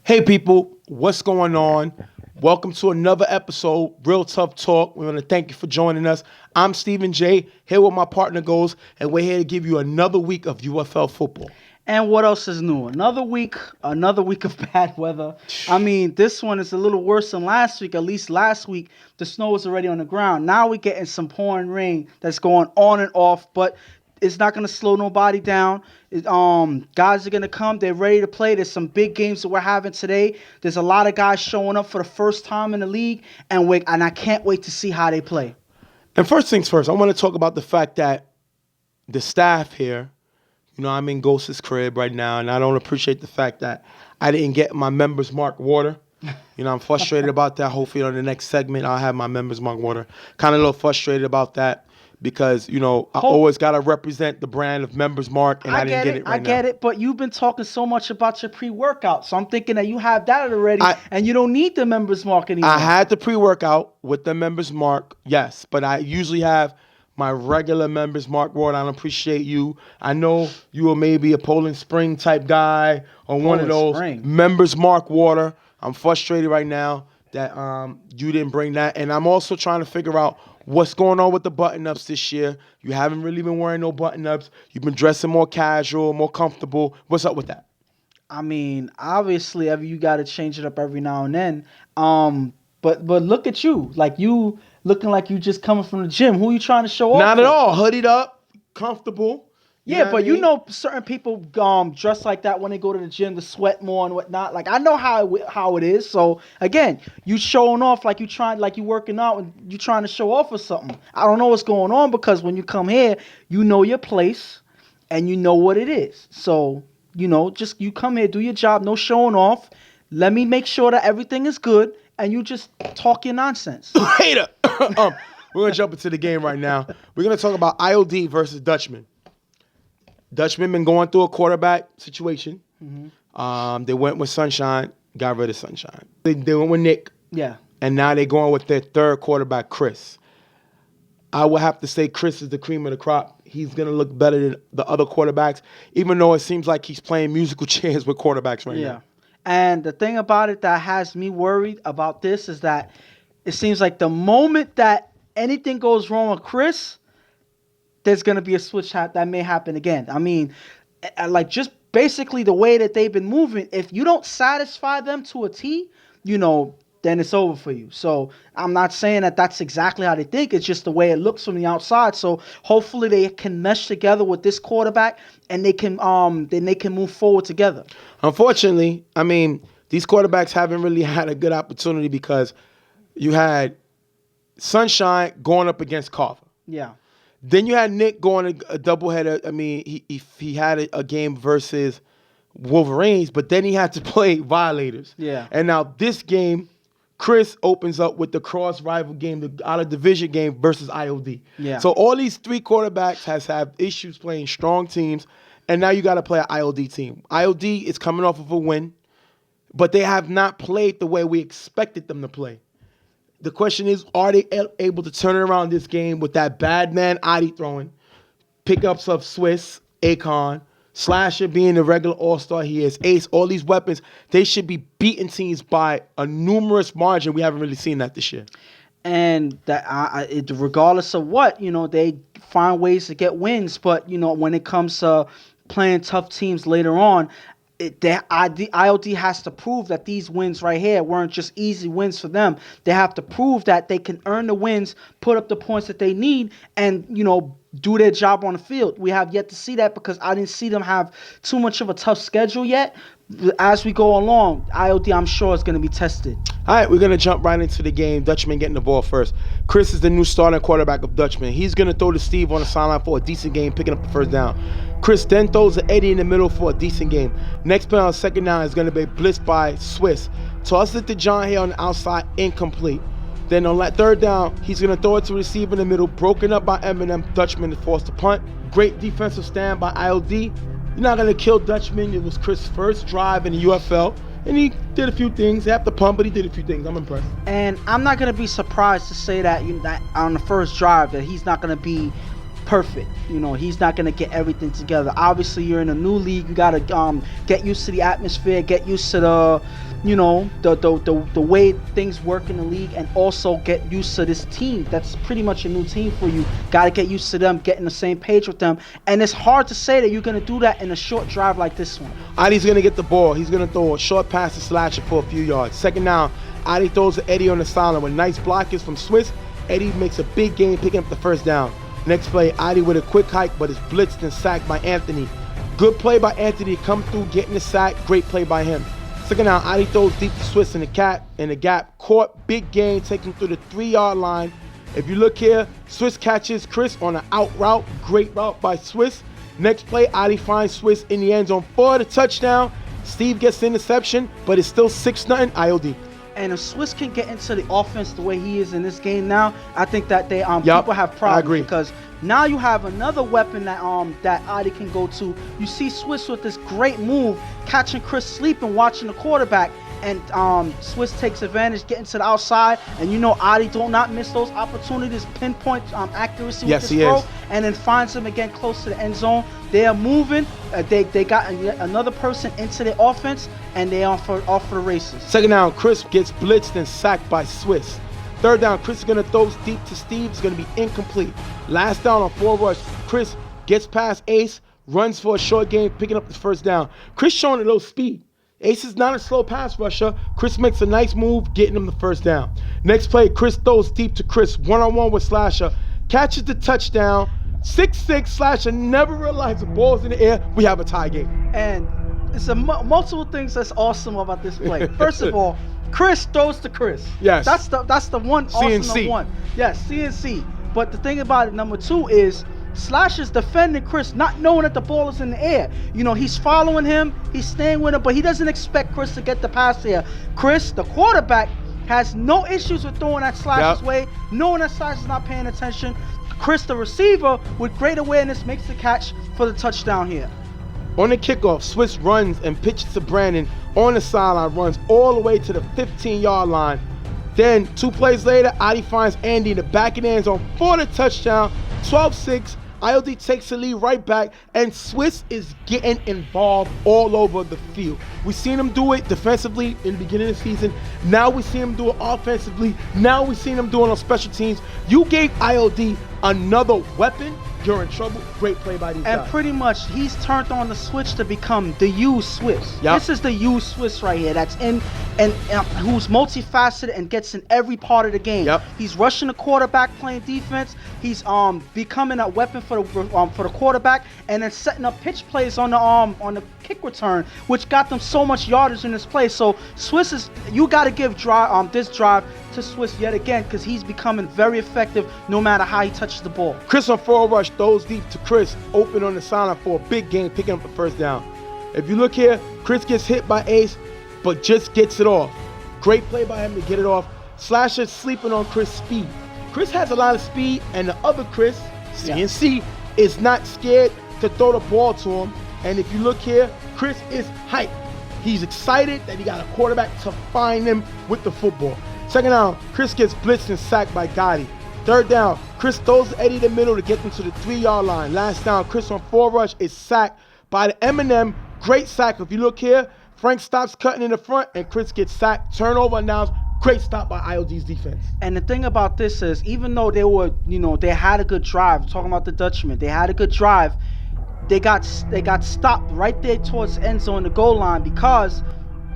Hey people, what's going on? Welcome to another episode, Real Tough Talk. We want to thank you for joining us. I'm Stephen J, here with my partner Goes, and we're here to give you another week of UFL football. And what else is new? Another week of bad weather. I mean, this one is a little worse than last week. At least last week, the snow was already on the ground. Now we're getting some pouring rain that's going on and off, but it's not going to slow nobody down. Guys are going to come. They're ready to play. There's some big games that we're having today. There's a lot of guys showing up for the first time in the league, and I can't wait to see how they play. And first things first, I want to talk about the fact that the staff here, I'm in Ghost's crib right now, and I don't appreciate the fact that I didn't get my members mark water. I'm frustrated about that. Hopefully on the next segment, I'll have my members mark water. Kind of a little frustrated about that because, I always got to represent the brand of members mark, and I didn't get it right now. I get it, but you've been talking so much about your pre-workout, so I'm thinking that you have that already, and you don't need the members mark anymore. I had the pre-workout with the members mark, yes, but I usually have my regular members mark water. I don't appreciate you. I know you are maybe a Poland Spring type guy or one of those members mark water. I'm frustrated right now that you didn't bring that. And I'm also trying to figure out what's going on with the button-ups this year. You haven't really been wearing no button-ups. You've been dressing more casual, more comfortable. What's up with that? I mean, obviously, you got to change it up every now and then. But look at you. Like, you looking like you just coming from the gym. Who are you trying to show off? Not at all. Hoodied up, comfortable. Certain people dress like that when they go to the gym to sweat more and whatnot. Like, I know how it is. So again, you showing off like you working out and you trying to show off or something. I don't know what's going on because when you come here, you know your place and you know what it is. So just you come here, do your job, no showing off. Let me make sure that everything is good. And you just talk your nonsense. Later. We're going to jump into the game right now. We're going to talk about IOD versus Dutchmen. Dutchmen been going through a quarterback situation. Mm-hmm. They went with Sunshine, got rid of Sunshine. They went with Nick. Yeah. And now they're going with their third quarterback, Chris. I would have to say Chris is the cream of the crop. He's going to look better than the other quarterbacks, even though it seems like he's playing musical chairs with quarterbacks right now. And the thing about it that has me worried about this is that it seems like the moment that anything goes wrong with Chris, there's going to be a switch that may happen again. I mean, like just basically the way that they've been moving, if you don't satisfy them to a T, then it's over for you. So I'm not saying that that's exactly how they think. It's just the way it looks from the outside. So hopefully they can mesh together with this quarterback and they can move forward together. Unfortunately, I mean, these quarterbacks haven't really had a good opportunity because you had Sunshine going up against Carver. Yeah. Then you had Nick going a doubleheader. I mean, he had a game versus Wolverines, but then he had to play Violators. Yeah. And now this game, Chris opens up with the cross rival game, the out of division game versus IOD. Yeah. So all these three quarterbacks have issues playing strong teams, and now you got to play an IOD team. IOD is coming off of a win, but they have not played the way we expected them to play. The question is, are they able to turn around this game with that bad man Adi throwing, pickups of Swiss, Akon, Slasher being the regular all-star he is, Ace, all these weapons, they should be beating teams by a numerous margin. We haven't really seen that this year. And that regardless of what, they find ways to get wins. But, when it comes to playing tough teams later on, IOD has to prove that these wins right here weren't just easy wins for them. They have to prove that they can earn the wins, put up the points that they need, and, do their job on the field. We have yet to see that because I didn't see them have too much of a tough schedule yet. As we go along, IOD, I'm sure, is going to be tested. All right, we're going to jump right into the game. Dutchman getting the ball first. Chris is the new starting quarterback of Dutchman. He's going to throw to Steve on the sideline for a decent game, picking up the first down. Chris then throws to Eddie in the middle for a decent game. Next play on second down is going to be blitzed by Swiss. Toss it to John here on the outside, incomplete. Then on that third down, he's going to throw it to receiver in the middle, broken up by Eminem. Dutchman is forced to punt. Great defensive stand by IOD. You're not going to kill Dutchman. It was Chris' first drive in the UFL, and he did a few things. He had to punt, but he did a few things. I'm impressed. And I'm not going to be surprised to say that, that on the first drive that he's not going to be perfect. He's not gonna get everything together. Obviously, you're in a new league. You gotta get used to the atmosphere, get used to the way things work in the league, and also get used to this team. That's pretty much a new team for you. Gotta get used to them, get in the same page with them. And it's hard to say that you're gonna do that in a short drive like this one. Adi's gonna get the ball. He's gonna throw a short pass to Slasher for a few yards. Second down, Adi throws to Eddie on the sideline with nice blockers from Swiss. Eddie makes a big gain, picking up the first down. Next play, Adi with a quick hike, but is blitzed and sacked by Anthony. Good play by Anthony to come through, getting the sack. Great play by him. Second down, Adi throws deep to Swiss in the gap. Caught, big gain, taking through the 3-yard line. If you look here, Swiss catches Chris on an out route. Great route by Swiss. Next play, Adi finds Swiss in the end zone for the touchdown. Steve gets the interception, but it's still 6-0 IOD. And if Swiss can get into the offense the way he is in this game now, I think that they people have problems. I agree. Because now you have another weapon that Adi can go to. You see Swiss with this great move, catching Chris sleeping, watching the quarterback, and Swiss takes advantage, getting to the outside, and Adi do not miss those opportunities, pinpoint accuracy with this throw, and then finds him again close to the end zone. They are moving. They got another person into the offense, and they off for the races. Second down, Chris gets blitzed and sacked by Swiss. Third down, Chris is going to throw deep to Steve. It's going to be incomplete. Last down on 4 rush, Chris gets past Ace, runs for a short gain, picking up the first down. Chris showing a little speed. Ace is not a slow pass rusher. Chris makes a nice move, getting him the first down. Next play, Chris throws deep to Chris, one-on-one with Slasher. Catches the touchdown. 6'6", Slasher never realized the ball's in the air. We have a tie game. And it's multiple things that's awesome about this play. First of all, Chris throws to Chris. Yes. That's the one awesome CNC. one. Yes, CNC. But the thing about it, number 2 is Slasher's defending Chris, not knowing that the ball is in the air. He's following him, he's staying with him, but he doesn't expect Chris to get the pass here. Chris, the quarterback, has no issues with throwing that Slasher's way, knowing that Slasher's not paying attention. Chris, the receiver, with great awareness, makes the catch for the touchdown here. On the kickoff, Swiss runs and pitches to Brandon on the sideline, runs all the way to the 15-yard line. Then, 2 plays later, Adi finds Andy in the back of the end zone for the touchdown. 12-6, IOD takes the lead right back, and Swiss is getting involved all over the field. We've seen him do it defensively in the beginning of the season. Now we see him do it offensively. Now we see him do it on special teams. You gave IOD another weapon, you're in trouble. Great play by these guys. And pretty much, he's turned on the switch to become the U Swiss. Yep. This is the U Swiss right here. That's in and who's multifaceted and gets in every part of the game. Yep. He's rushing the quarterback, playing defense. He's becoming a weapon for the quarterback, and then setting up pitch plays on the kick return, which got them so much yardage in this play. So Swiss you got to give this drive to Swiss yet again, because he's becoming very effective no matter how he touches the ball. Chris on 4 rush throws deep to Chris, open on the sideline for a big gain, picking up the first down. If you look here, Chris gets hit by Ace, but just gets it off. Great play by him to get it off. Slasher sleeping on Chris' speed. Chris has a lot of speed, and the other Chris, CNC, is not scared to throw the ball to him. And if you look here, Chris is hyped. He's excited that he got a quarterback to find him with the football. Second down, Chris gets blitzed and sacked by Gotti. Third down, Chris throws Eddie in the middle to get them to the 3-yard line. Last down, Chris on 4 rush is sacked by the Eminem. Great sack. If you look here, Frank stops cutting in the front, and Chris gets sacked. Turnover announced. Great stop by IOD's defense. And the thing about this is, even though they were, they had a good drive, talking about the Dutchmen, they had a good drive, they got stopped right there towards the end zone, the goal line, because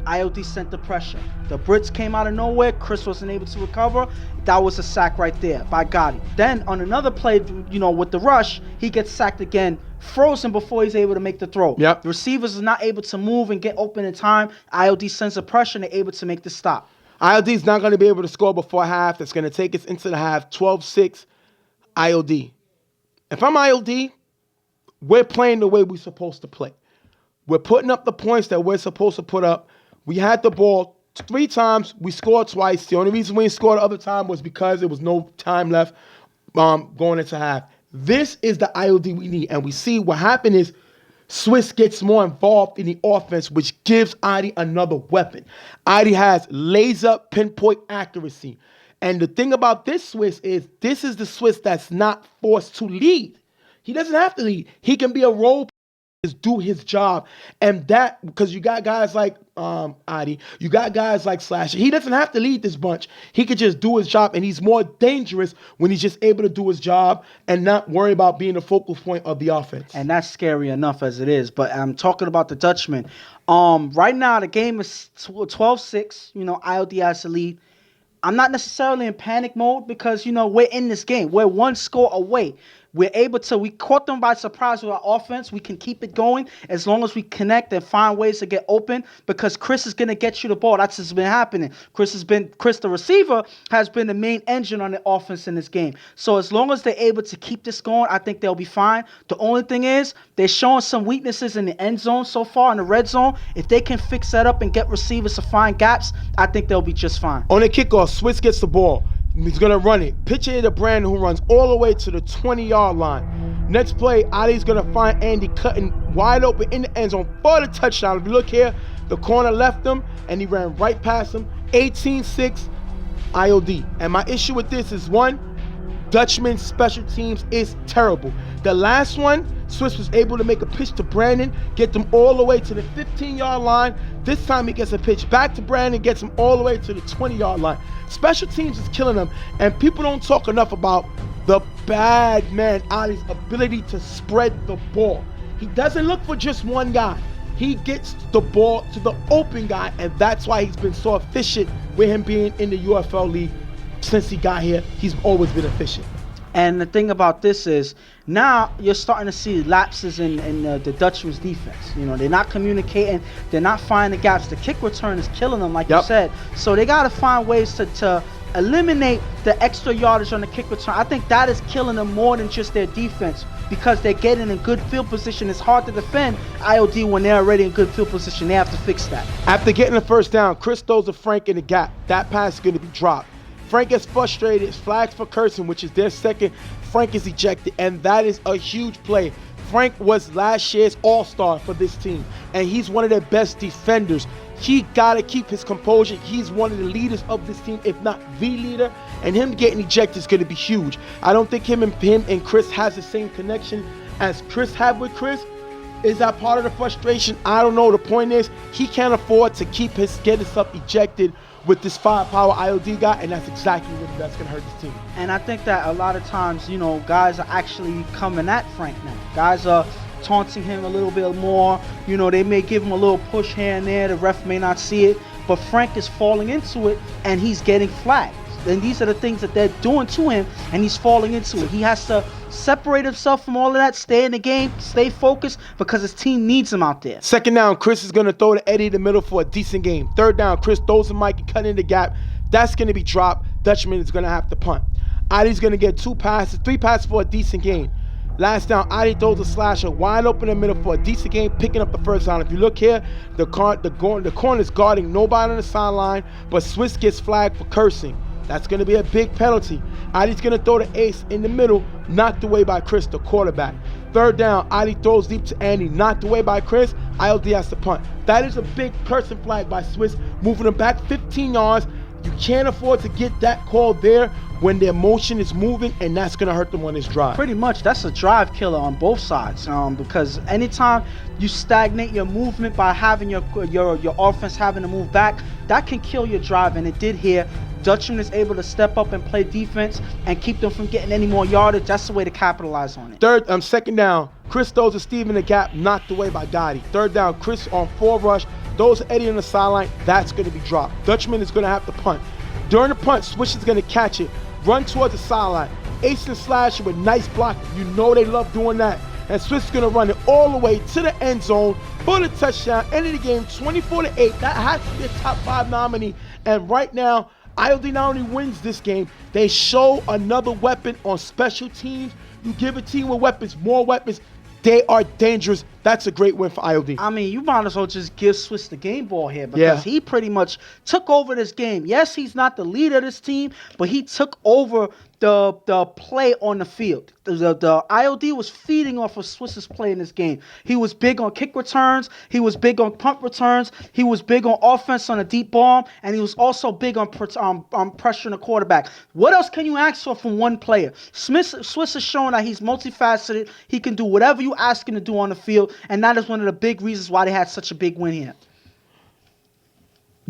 IOD sent the pressure. The Brits came out of nowhere. Chris wasn't able to recover. That was a sack right there by Gotti. Then on another play, with the rush, he gets sacked again, frozen before he's able to make the throw. Yep. The receivers are not able to move and get open in time. IOD sends the pressure, and they're able to make the stop. IOD's not going to be able to score before half. That's going to take us into the half. 12-6, IOD. If I'm IOD, we're playing the way we're supposed to play. We're putting up the points that we're supposed to put up. We had the ball 3 times. We scored twice. The only reason we didn't score the other time was because there was no time left going into half. This is the IOD we need. And we see what happened is Swiss gets more involved in the offense, which gives Adi another weapon. Adi has laser pinpoint accuracy. And the thing about this Swiss is this is the Swiss that's not forced to lead. He doesn't have to lead. He can be a role player, just do his job. And that, because you got guys like Adi, you got guys like Slasher. He doesn't have to lead this bunch. He could just do his job, and he's more dangerous when he's just able to do his job and not worry about being the focal point of the offense. And that's scary enough as it is. But I'm talking about the Dutchmen. Right now, the game is 12-6. ILD has the lead. I'm not necessarily in panic mode because, we're in this game. We're one score away. We caught them by surprise with our offense. We can keep it going as long as we connect and find ways to get open because Chris is going to get you the ball. That's what's been happening. Chris, the receiver, has been the main engine on the offense in this game. So as long as they're able to keep this going, I think they'll be fine. The only thing is they're showing some weaknesses in the end zone so far, in the red zone. If they can fix that up and get receivers to find gaps, I think they'll be just fine. On the kickoff, Swiss gets the ball. He's going to run it. Picture the Brandon who runs all the way to the 20-yard line. Next play, Ali's going to find Andy cutting wide open in the end zone for the touchdown. If you look here, the corner left him, and he ran right past him. 18-6 IOD. And my issue with this is, one, Dutchman's special teams is terrible. The last one, Swiss was able to make a pitch to Brandon, get them all the way to the 15-yard line. This time he gets a pitch back to Brandon, gets him all the way to the 20-yard line. Special teams is killing them, and people don't talk enough about the bad man Ali's ability to spread the ball. He doesn't look for just one guy. He gets the ball to the open guy, and that's why he's been so efficient with him being in the UFL league. Since he got here, he's always been efficient. And the thing about this is, now you're starting to see lapses in the Dutchman's defense. They're not communicating. They're not finding gaps. The kick return is killing them, like you said. So they got to find ways to eliminate the extra yardage on the kick return. I think that is killing them more than just their defense because they're getting in good field position. It's hard to defend IOD when they're already in good field position. They have to fix that. After getting the first down, Chris throws to Frank in the gap. That pass is going to be dropped. Frank gets frustrated, flags for cursing, which is their second. Frank is ejected, and that is a huge play. Frank was last year's all-star for this team, and he's one of their best defenders. He got to keep his composure. He's one of the leaders of this team, if not the leader, and him getting ejected is going to be huge. I don't think him and Chris has the same connection as Chris had with Chris. Is that part of the frustration? I don't know. The point is, he can't afford to get himself ejected with this firepower IOD guy, and that's exactly that's going to hurt this team. And I think that a lot of times, guys are actually coming at Frank now. Guys are taunting him a little bit more. They may give him a little push here and there. The ref may not see it, but Frank is falling into it, and he's getting flagged. And these are the things that they're doing to him, and he's falling into it. He has to separate himself from all of that, stay in the game, stay focused, because his team needs him out there. Second down, Chris is going to throw to Eddie in the middle for a decent game. Third down, Chris throws to Mike and cut in the gap. That's going to be dropped. Dutchman is going to have to punt. Adi's going to get three passes for a decent game. Last down, Adi throws a slasher wide open in the middle for a decent game, picking up the first down. If you look here, the corner is guarding nobody on the sideline, but Swiss gets flagged for cursing. That's going to be a big penalty. Adi's going to throw the ace in the middle, knocked away by Chris, the quarterback. Third down, Adi throws deep to Andy, knocked away by Chris. ILD has to punt. That is a big cursing flag by Swiss, moving them back 15 yards. You can't afford to get that call there when their motion is moving, and that's going to hurt them on this drive. Pretty much, that's a drive killer on both sides, because anytime you stagnate your movement by having your offense having to move back, that can kill your drive, and it did here. Dutchman is able to step up and play defense and keep them from getting any more yardage. That's the way to capitalize on it. Second down, Chris throws to Steve in the gap, knocked away by Gotti. Third down, Chris on 4 rush, throws to Eddie on the sideline. That's going to be dropped. Dutchman is going to have to punt. During the punt, Swish is going to catch it, run towards the sideline. Ace and Slasher with nice block. You know they love doing that. And Swiss is going to run it all the way to the end zone for the touchdown. End of the game, 24-8. That has to be a top 5 nominee. And right now, ILD not only wins this game, they show another weapon on special teams. You give a team with weapons, more weapons, they are dangerous. That's a great win for ILD. I mean, you might as well just give Swiss the game ball here because he pretty much took over this game. Yes, he's not the leader of this team, but he took over the play on the field. The IOD was feeding off of Swiss's play in this game. He was big on kick returns. He was big on punt returns. He was big on offense on a deep ball, and he was also big on pressuring the quarterback. What else can you ask for from one player? Swiss has shown that he's multifaceted. He can do whatever you ask him to do on the field, and that is one of the big reasons why they had such a big win here.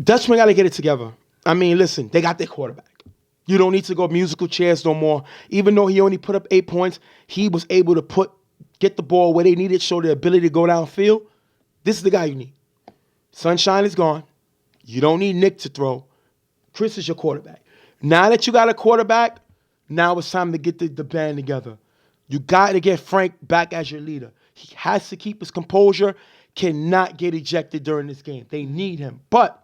Dutchmen got to get it together. I mean, listen, they got their quarterback. You don't need to go musical chairs no more. Even though he only put up 8 points, he was able to get the ball where they needed, show their ability to go downfield. This is the guy you need. Sunshine is gone. You don't need Nick to throw. Chris is your quarterback. Now that you got a quarterback, now it's time to get the band together. You got to get Frank back as your leader. He has to keep his composure, cannot get ejected during this game. They need him. But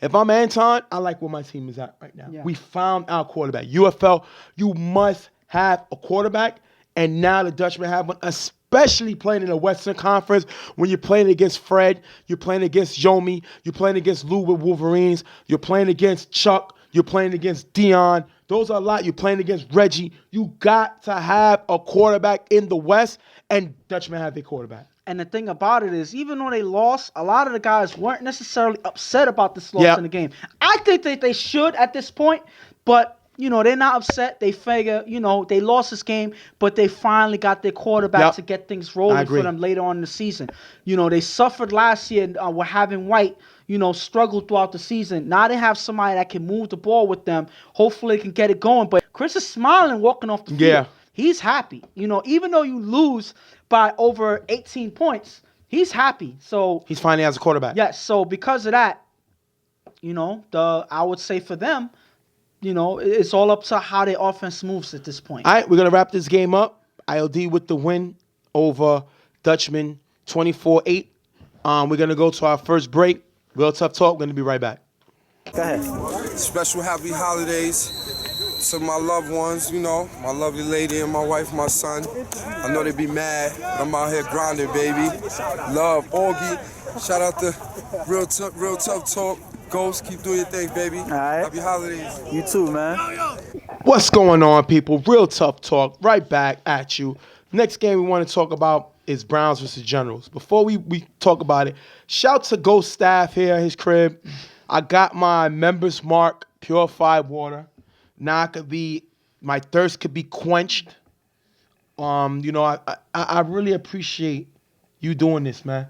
if I'm Anton, I like where my team is at right now. Yeah. We found our quarterback. UFL, you must have a quarterback, and now the Dutchmen have one, especially playing in the Western Conference when you're playing against Fred, you're playing against Yomi, you're playing against Lou with Wolverines, you're playing against Chuck, you're playing against Dion. Those are a lot. You're playing against Reggie. You got to have a quarterback in the West, and Dutchmen have their quarterback. And the thing about it is, even though they lost, a lot of the guys weren't necessarily upset about this loss in the game. I think that they should at this point, but, they're not upset. They figure, they lost this game, but they finally got their quarterback to get things rolling for them later on in the season. They suffered last year and were having White, struggled throughout the season. Now they have somebody that can move the ball with them. Hopefully they can get it going. But Chris is smiling walking off the field. Yeah. He's happy. even though you lose by over 18 points, he's happy. So he's finally has a quarterback. Yes. So because of that, I would say for them, it's all up to how their offense moves at this point. All right, we're gonna wrap this game up. ILD with the win over Dutchmen, 24-8. We're gonna go to our first break. Real Tough Talk. We're gonna be right back. Go ahead. Special happy holidays to my loved ones, my lovely lady and my wife, my son. I know they be mad, but I'm out here grinding, baby. Love, Augie. Shout out to Real Tough Talk. Ghost, keep doing your thing, baby. All right. Happy holidays. You too, man. What's going on, people? Real Tough Talk, right back at you. Next game we want to talk about is Browns versus Generals. Before we talk about it, shout to Ghost staff here at his crib. I got my Members Mark purified water. Now my thirst could be quenched. I really appreciate you doing this, man.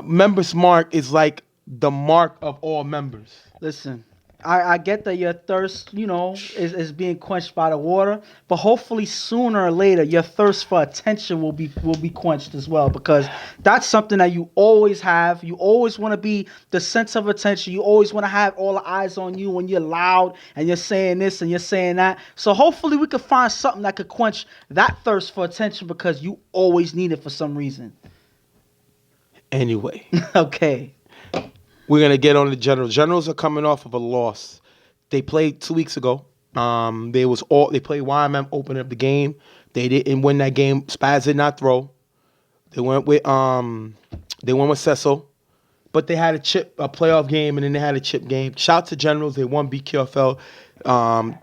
Members Mark is like the mark of all members. Listen, I get that your thirst, is being quenched by the water, but hopefully sooner or later your thirst for attention will be quenched as well, because that's something that you always have. You always want to be the center of attention. You always want to have all the eyes on you when you're loud and you're saying this and you're saying that. So hopefully we could find something that could quench that thirst for attention, because you always need it for some reason. Anyway. Okay. We're going to get on the Generals. Generals are coming off of a loss. They played 2 weeks ago. They played YMM opening up the game. They didn't win that game. Spaz did not throw. They went with Cecil. But they had a playoff game, and then they had a chip game. Shout to Generals. They won BQFL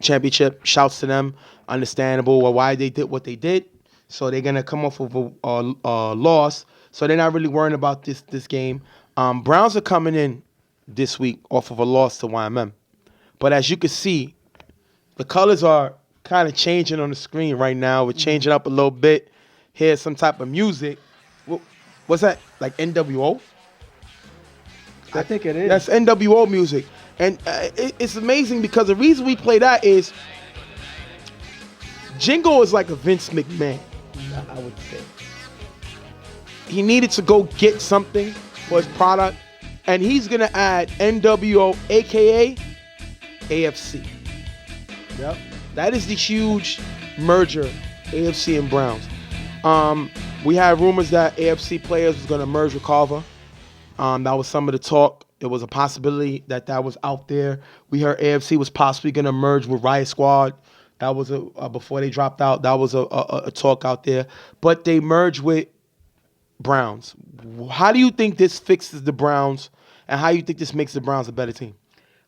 championship. Shouts to them. Understandable why they did what they did. So they're going to come off of a loss. So they're not really worrying about this game. Browns are coming in this week off of a loss to YMM. But as you can see, the colors are kind of changing on the screen right now. We're changing up a little bit. Here's some type of music. What's that? Like NWO? I think it is. That's NWO music. And it's amazing because the reason we play that is Jingo is like a Vince McMahon, I would say. He needed to go get something for his product, and he's going to add NWO, a.k.a. AFC. Yep. That is the huge merger, AFC and Browns. We had rumors that AFC players was going to merge with Carver. That was some of the talk. It was a possibility that was out there. We heard AFC was possibly going to merge with Riot Squad. That was before they dropped out. That was a talk out there. But they merged with Browns. How do you think this fixes the Browns, and how do you think this makes the Browns a better team?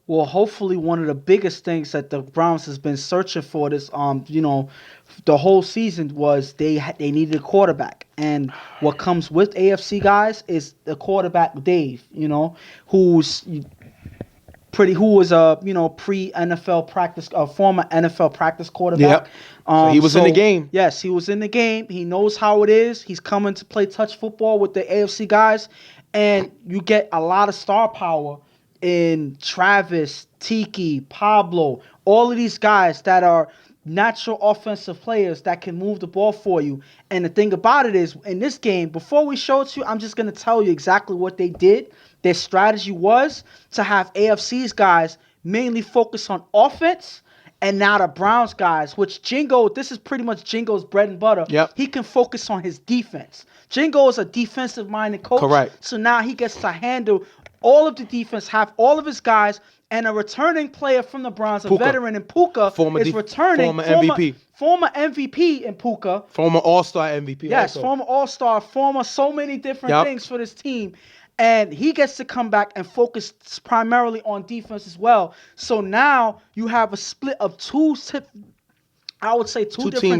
Well, hopefully one of the biggest things that the Browns has been searching for this, the whole season was they needed a quarterback, and what comes with AFC guys is the quarterback Dave, who's who was a pre NFL practice, former NFL practice quarterback. Yep. So he was in the game. Yes, he was in the game. He knows how it is. He's coming to play touch football with the AFC guys, and you get a lot of star power in Travis, Tiki, Pablo, all of these guys that are natural offensive players that can move the ball for you. And the thing about it is, in this game, before we show it to you, I'm just going to tell you exactly what they did. Their strategy was to have AFC's guys mainly focus on offense, and now the Browns guys, which Jingo, this is pretty much Jingo's bread and butter. Yep. He can focus on his defense. Jingo is a defensive-minded coach. Correct. So now he gets to handle all of the defense, have all of his guys, and a returning player from the Browns, a Puka. veteran in Puka, is returning. Former MVP. Former MVP in Puka. Former All-Star MVP. Yes, also. former All-Star, former so many different Yep. things for this team. And he gets to come back and focus primarily on defense as well. So now you have a split of two different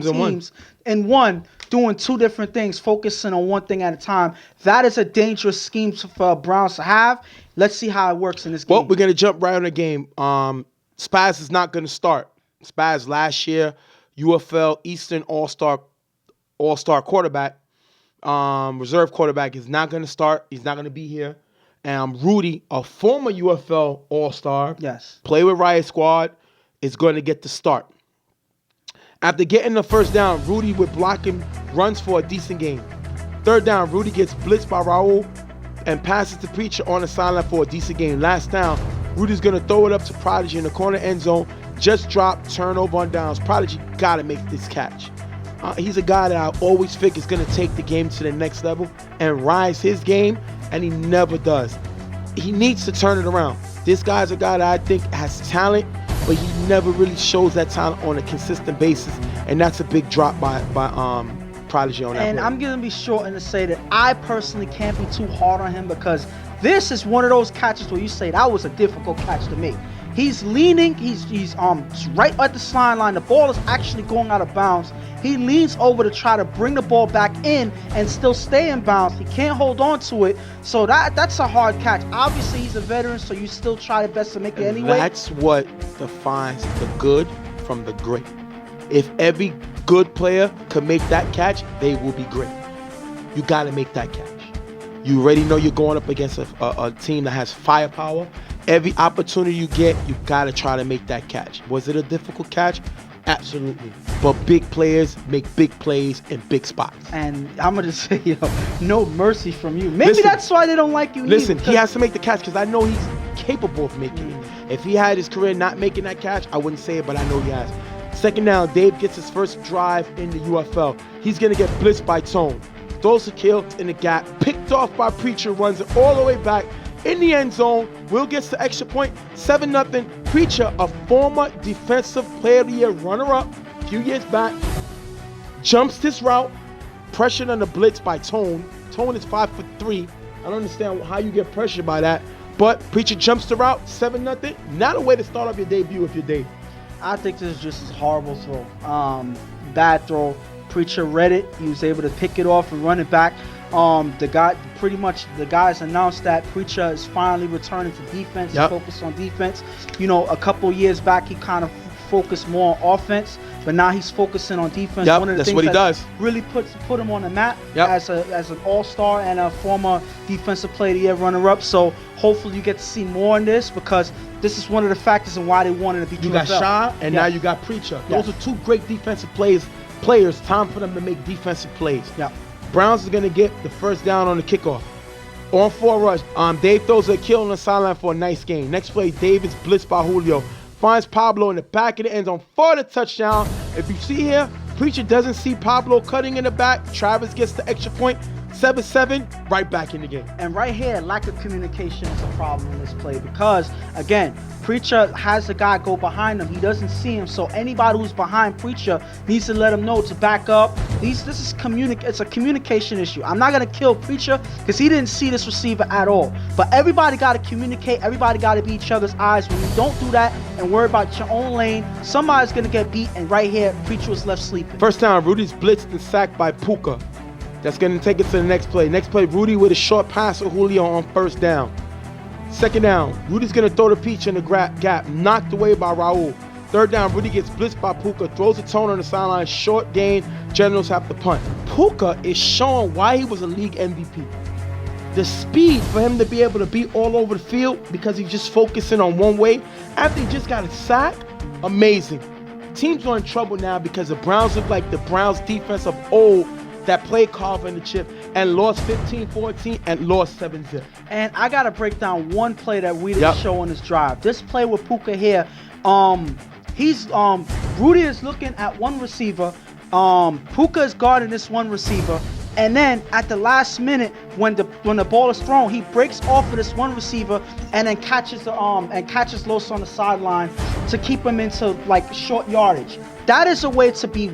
teams in one doing two different things, focusing on one thing at a time. That is a dangerous scheme for Browns to have. Let's see how it works in this game. Well, we're going to jump right on the game. Spaz is not going to start. Spaz last year, UFL Eastern All-Star quarterback, reserve quarterback, is not going to start. He's not going to be here. And Rudy, a former UFL All-Star, yes, play with Riot Squad, is going to get the start. After getting the first down, Rudy with blocking runs for a decent game. Third down, Rudy gets blitzed by Raul and passes to Preacher on the sideline for a decent game. Last down, Rudy's going to throw it up to Prodigy in the corner end zone. Just drop, turnover on downs. Prodigy got to make this catch. He's a guy that I always think is going to take the game to the next level and rise his game, and he never does. He needs to turn it around. This guy's a guy that I think has talent, but he never really shows that talent on a consistent basis, and that's a big drop by Prodigy on that And play. I'm going to be short and to say that I personally can't be too hard on him, because this is one of those catches where you say that was a difficult catch to make. He's leaning, he's right at the sideline. The ball is actually going out of bounds. He leans over to try to bring the ball back in and still stay in bounds. He can't hold on to it. So that's a hard catch. Obviously, he's a veteran, so you still try your best to make it anyway. That's what defines the good from the great. If every good player could make that catch, they will be great. You got to make that catch. You already know you're going up against a team that has firepower. Every opportunity you get, you got to try to make that catch. Was it a difficult catch? Absolutely. But big players make big plays in big spots. And I'm going to say, no mercy from you. Maybe that's why they don't like you. Listen, he has to make the catch because I know he's capable of making it. If he had his career not making that catch, I wouldn't say it, but I know he has. Second down, Dave gets his first drive in the UFL. He's going to get blitzed by Tone. Throws a kill in the gap, picked off by Preacher, runs it all the way back in the end zone. Will gets the extra point, 7-0. Preacher, a former defensive player of the year runner-up a few years back, jumps this route, pressured on the blitz by Tone. Tone is 5'3". I don't understand how you get pressured by that, but Preacher jumps the route, 7-0. Not a way to start off your debut if you're Dave. I think this is just a horrible throw. Bad throw. Preacher read it. He was able to pick it off and run it back. The guys announced that Preacher is finally returning to defense. Yep. Focus on defense. A couple years back he kind of focused more on offense, but now he's focusing on defense. Yep, One of the that's things what he that does. really put him on the map Yep. as an all-star and a former defensive player of the year runner-up. So hopefully you get to see more in this, because this is one of the factors in why they wanted to be. You got Shaw, and now you got Preacher. Those are two great defensive players. Time for them to make defensive plays. Yeah. Browns is going to get the first down on the kickoff. On 4 rush, Dave throws a kill on the sideline for a nice game. Next play, Dave is blitzed by Julio. Finds Pablo in the back of the end zone for the touchdown. If you see here, Preacher doesn't see Pablo cutting in the back. Travis gets the extra point. 7-7, right back in the game. And right here, lack of communication is a problem in this play, because, again, Preacher has a guy go behind him. He doesn't see him, so anybody who's behind Preacher needs to let him know to back up. This is it's a communication issue. I'm not gonna kill Preacher because he didn't see this receiver at all. But everybody gotta communicate. Everybody gotta be each other's eyes. When you don't do that and worry about your own lane, somebody's gonna get beat. And right here, Preacher was left sleeping. First down, Rudy's blitzed and sacked by Puka. That's going to take it to the next play. Next play, Rudy with a short pass to Julio on first down. Second down, Rudy's going to throw the peach in the gap, knocked away by Raul. Third down, Rudy gets blitzed by Puka, throws a tone on the sideline, short gain, Generals have to punt. Puka is showing why he was a league MVP. The speed for him to be able to be all over the field because he's just focusing on one way. After he just got a sack, amazing. Teams are in trouble now because the Browns look like the Browns defense of old that played Carver in the chip and lost 15-14 and lost 7-0. And I got to break down one play that we didn't show on this drive. This play with Puka here, Rudy is looking at one receiver. Puka is guarding this one receiver. And then at the last minute, when the ball is thrown, he breaks off of this one receiver and then catches Los on the sideline to keep him into like short yardage. That is a way to be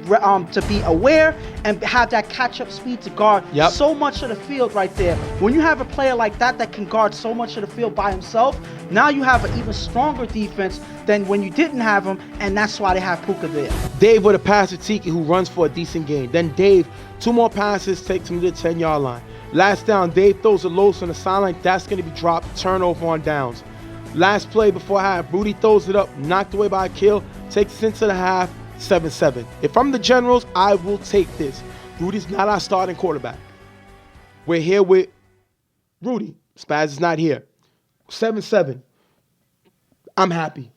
aware and have that catch-up speed to guard so much of the field right there. When you have a player like that can guard so much of the field by himself, now you have an even stronger defense than when you didn't have him, and that's why they have Puka there. Dave with a pass to Tiki, who runs for a decent gain. Then Dave, 2 more passes, takes him to the 10-yard line. Last down, Dave throws a Los on the sideline. That's going to be dropped, turnover on downs. Last play before half, Rudy throws it up, knocked away by a kill, takes it into the half, 7-7. If I'm the Generals, I will take this. Rudy's not our starting quarterback. We're here with Rudy. Spaz is not here. 7-7. I'm happy.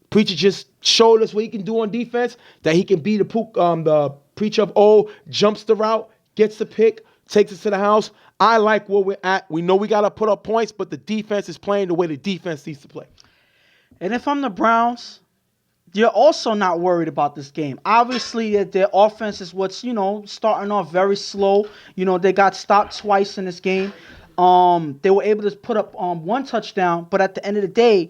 Preacher just showed us what he can do on defense, that he can be the Preacher of old, jumps the route, gets the pick, takes it to the house. I like where we're at. We know we got to put up points, but the defense is playing the way the defense needs to play. And if I'm the Browns, you're also not worried about this game. Obviously, their offense is what's, starting off very slow. They got stopped twice in this game. They were able to put up 1 touchdown, but at the end of the day,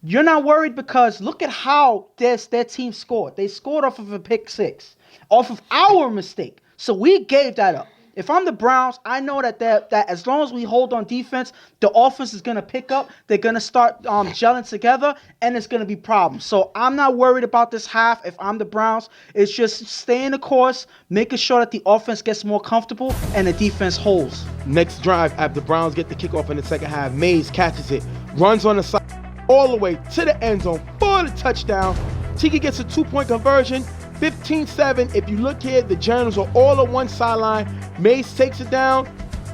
you're not worried because look at how their team scored. They scored off of a pick 6, off of our mistake. So we gave that up. If I'm the Browns, I know that as long as we hold on defense, the offense is going to pick up. They're going to start gelling together, and it's going to be problems. So I'm not worried about this half. If I'm the Browns, it's just staying the course, making sure that the offense gets more comfortable and the defense holds. Next drive, after the Browns get the kickoff in the second half, Mays catches it, runs on the side all the way to the end zone for the touchdown. Tiki gets a 2-point conversion. 15-7. If you look here, the Generals are all on one sideline. Mays takes it down.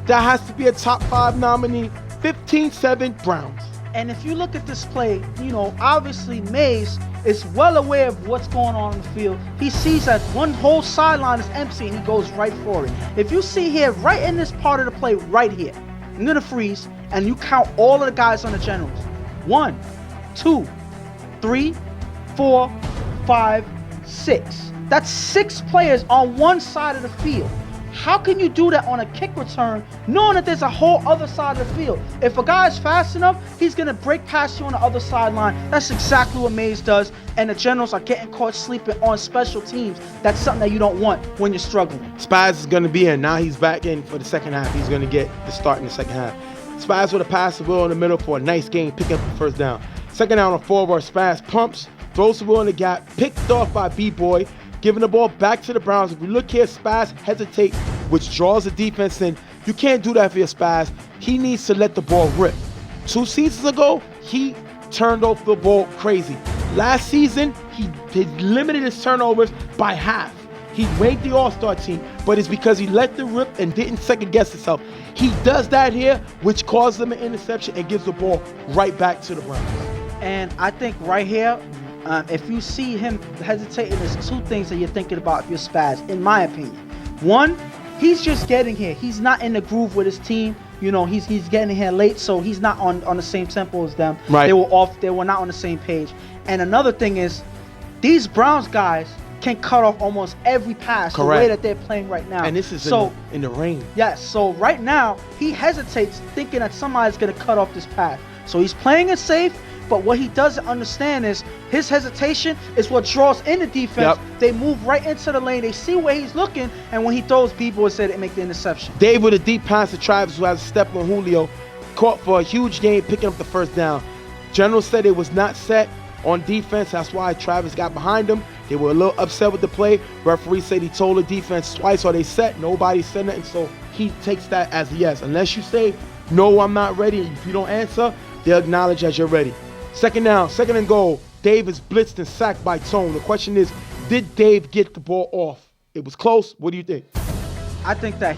That has to be a top 5 nominee. 15-7 Browns. And if you look at this play, obviously Mays is well aware of what's going on in the field. He sees that one whole sideline is empty and he goes right for it. If you see here, right in this part of the play, right here, I'm going to freeze and you count all of the guys on the Generals. 1, 2, 3, 4, 5, 6. That's 6 players on one side of the field. How can you do that on a kick return knowing that there's a whole other side of the field? If a guy is fast enough, he's going to break past you on the other sideline. That's exactly what Mays does, and the Generals are getting caught sleeping on special teams. That's something that you don't want when you're struggling. Spaz is going to be in. Now he's back in for the second half. He's going to get the start in the second half. Spaz with a pass to Will in the middle for a nice gain, picking up the first down. Second down on forward, Spaz pumps, throws the Will in the gap, picked off by B-Boy, giving the ball back to the Browns. If we look here, Spaz hesitate, which draws the defense in. You can't do that for your Spaz. He needs to let the ball rip. 2 seasons ago, he turned off the ball crazy. Last season, he limited his turnovers by half. He made the All-Star team, but it's because he let the rip and didn't second-guess himself. He does that here, which causes them an interception and gives the ball right back to the Browns. And I think right here, if you see him hesitating, there's 2 things that you're thinking about if you're Spaz, in my opinion. 1, he's just getting here. He's not in the groove with his team. He's getting here late, so he's not on the same tempo as them. Right. They were not on the same page. And another thing is, these Browns guys can cut off almost every pass. Correct. The way that they're playing right now. And this is in the rain. Yes, so right now, he hesitates thinking that somebody's going to cut off this pass. So he's playing it safe, But what he doesn't understand is his hesitation is what draws in the defense. Yep. They move right into the lane. They see where he's looking, and when he throws, B-boy said it make the interception. Dave with a deep pass to Travis, who has a step on Julio, caught for a huge gain, picking up the first down. General said it was not set on defense. That's why Travis got behind him. They were a little upset with the play. Referee said he told the defense twice, are they set? Nobody said nothing, so he takes that as a yes. Unless you say, no, I'm not ready. If you don't answer, they'll acknowledge as you're ready. Second down, second and goal. Dave is blitzed and sacked by Tone. The question is, did Dave get the ball off? It was close. What do you think? I think that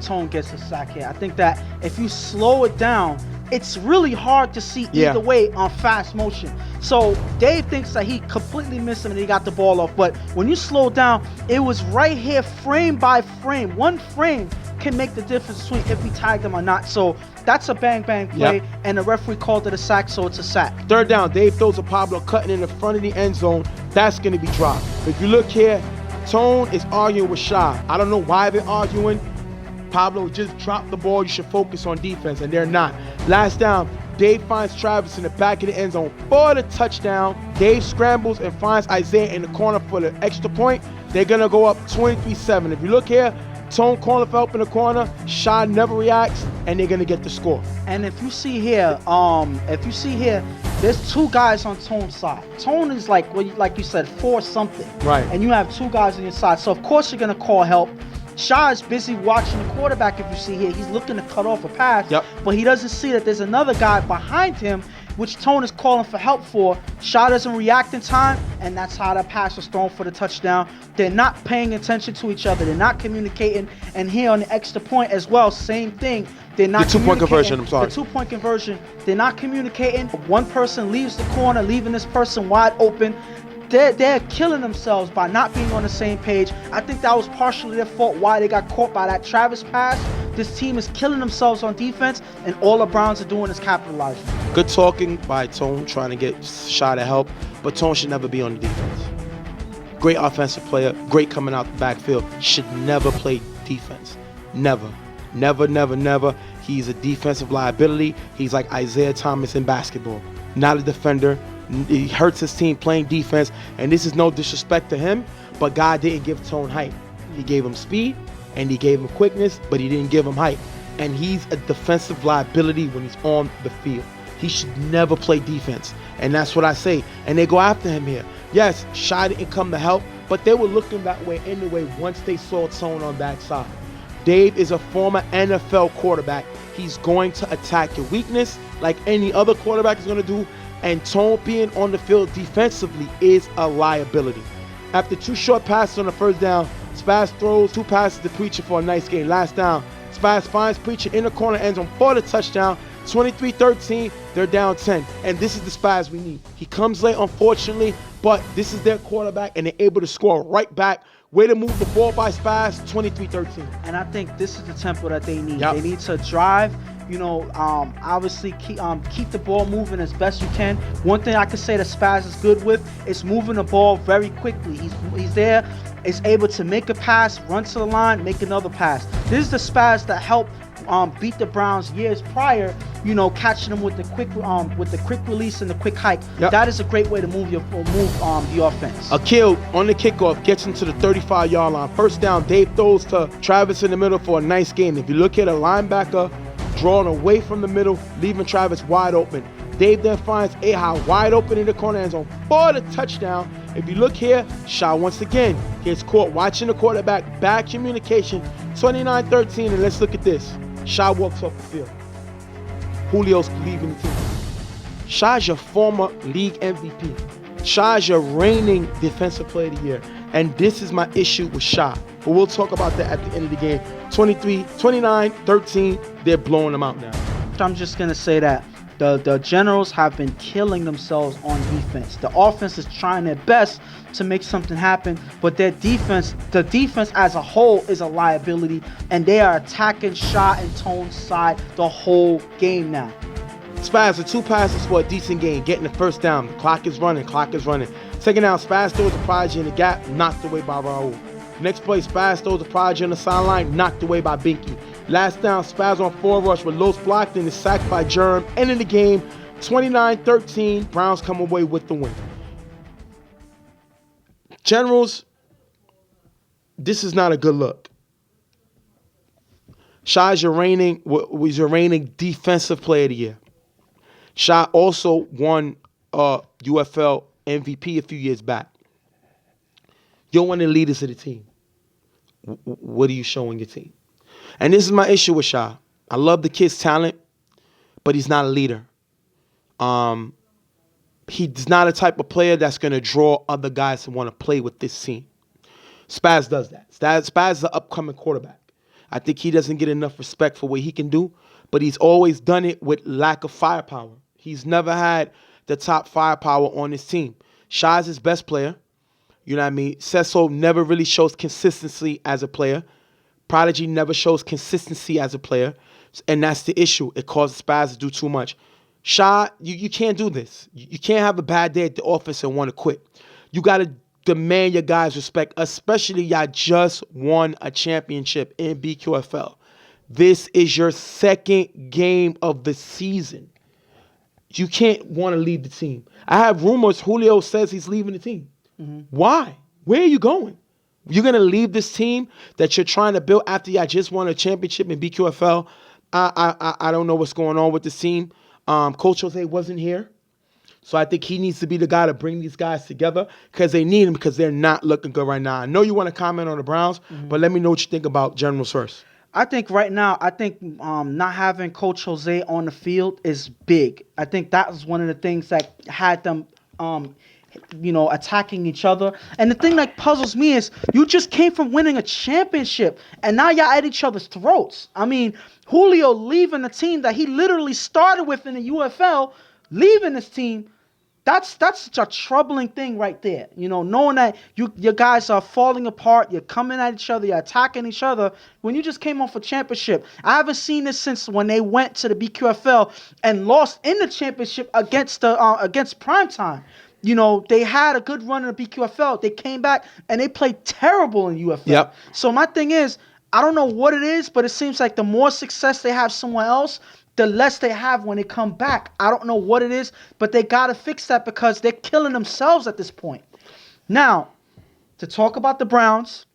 Tone gets a sack here. I think that if you slow it down, it's really hard to see either way on fast motion. So Dave thinks that he completely missed him and he got the ball off. But when you slow down, it was right here, frame by frame. One frame can make the difference between if he tagged him or not. So that's a bang bang play, and the referee called it a sack, so it's a sack. Third down, Dave throws to Pablo, cutting in the front of the end zone. That's going to be dropped. If you look here, Tone is arguing with Shy. I don't know why they're arguing. Pablo just dropped the ball. You should focus on defense, and they're not. Last down, Dave finds Travis in the back of the end zone for the touchdown. Dave scrambles and finds Isaiah in the corner for the extra point. They're going to go up 23-7. If you look here, Tone calling for help in the corner. Shy never reacts, and they're going to get the score. And if you see here, there's two guys on Tone's side. Tone is like you said, 4 something. Right. And you have 2 guys on your side. So of course you're going to call help. Shy is busy watching the quarterback. If you see here, he's looking to cut off a pass, but he doesn't see that there's another guy behind him, which Tone is calling for help for. Shy doesn't react in time, and that's how that pass was thrown for the touchdown. They're not paying attention to each other. They're not communicating. And here on the extra point as well, same thing. They're not the 2-point conversion, I'm sorry. The 2-point conversion, they're not communicating. One person leaves the corner, leaving this person wide open. They're killing themselves by not being on the same page. I think that was partially their fault why they got caught by that Travis pass. This team is killing themselves on defense, and all the Browns are doing is capitalizing. Good talking by Tone, trying to get Shy to help, but Tone should never be on the defense. Great offensive player, great coming out the backfield. Should never play defense. Never. Never, never, never. He's a defensive liability. He's like Isaiah Thomas in basketball. Not a defender. He hurts his team playing defense, and this is no disrespect to him, but God didn't give Tone height. He gave him speed, and he gave him quickness, but he didn't give him height. And he's a defensive liability when he's on the field. He should never play defense, and that's what I say. And they go after him here. Yes, Shy didn't come to help, but they were looking that way anyway once they saw Tone on that side. Dave is a former NFL quarterback. He's going to attack your weakness like any other quarterback is going to do. And Tone being on the field defensively is a liability. After 2 short passes on the first down, Spaz throws 2 passes to Preacher for a nice gain. Last down, Spaz finds Preacher in the corner end zone for the touchdown. 23-13, they're down 10. And this is the Spaz we need. He comes late, unfortunately, but this is their quarterback, and they're able to score right back. Way to move the ball by Spaz, 23-13. And I think this is the tempo that they need. Yep. They need to drive, obviously keep the ball moving as best you can. One thing I could say that Spaz is good with is moving the ball very quickly. He's there, is able to make a pass, run to the line, make another pass. This is the Spaz that helped beat the Browns years prior, catching them with the quick release and the quick hike. Yep. That is a great way to move the offense. Akil on the kickoff gets into the 35-yard line. First down, Dave throws to Travis in the middle for a nice gain. If you look at a linebacker drawn away from the middle, leaving Travis wide open. Dave then finds Ahau wide open in the corner end zone for the touchdown. If you look here, Shaw once again gets caught watching the quarterback. Bad communication, 29-13, and let's look at this. Shaw walks off the field. Julio's leaving the team. Shaw's your former league MVP. Shaw's your reigning defensive player of the year. And this is my issue with Shaw. But we'll talk about that at the end of the game. 29-13, they're blowing them out now. I'm just going to say that the Generals have been killing themselves on defense. The offense is trying their best to make something happen, but the defense as a whole is a liability, and they are attacking Shaw and Tone's side the whole game now. Spaz with 2 passes for a decent game, getting the first down. The clock is running. Second down, Spaz throws a prodigy in the gap, knocked away by Raul. Next play, Spaz throws a prodigy on the sideline, knocked away by Binky. Last down, Spaz on 4 rush with Los blocked and is sacked by Jerm, ending the game 29-13, Browns come away with the win. Generals, this is not a good look. Sha was your reigning defensive player of the year. Sha also won UFL MVP a few years back. You're one of the leaders of the team. What are you showing your team? And this is my issue with Sha. I love the kid's talent, but he's not a leader. He's not a type of player that's going to draw other guys to want to play with this team. Spaz does that. Spaz is an upcoming quarterback. I think he doesn't get enough respect for what he can do, but he's always done it with lack of firepower. He's never had the top firepower on his team. Sha's his best player. You know what I mean? Cecil never really shows consistency as a player. Prodigy never shows consistency as a player. And that's the issue. It causes Spaz to do too much. Sha, you can't do this. You can't have a bad day at the office and want to quit. You got to demand your guys' respect, especially y'all just won a championship in BQFL. This is your second game of the season. You can't want to leave the team. I have rumors Julio says he's leaving the team. Mm-hmm. Why? Where are you going? You're going to leave this team that you're trying to build after y'all just won a championship in BQFL? I don't know what's going on with this team. Coach Jose wasn't here. So I think he needs to be the guy to bring these guys together because they need him because they're not looking good right now. I know you want to comment on the Browns, but let me know what you think about Generals first. I think right now, not having Coach Jose on the field is big. I think that was one of the things that had them, attacking each other. And the thing that puzzles me is you just came from winning a championship, and now y'all at each other's throats. I mean, Julio leaving the team that he literally started with in the UFL, leaving this team. That's such a troubling thing right there. Knowing that your guys are falling apart, you're coming at each other, you're attacking each other when you just came off a championship. I haven't seen this since when they went to the BQFL and lost in the championship against Primetime. They had a good run in the BQFL. They came back and they played terrible in UFL. Yep. So my thing is, I don't know what it is, but it seems like the more success they have somewhere else, the less they have when they come back. I don't know what it is, but they got to fix that because they're killing themselves at this point. Now, to talk about the Browns,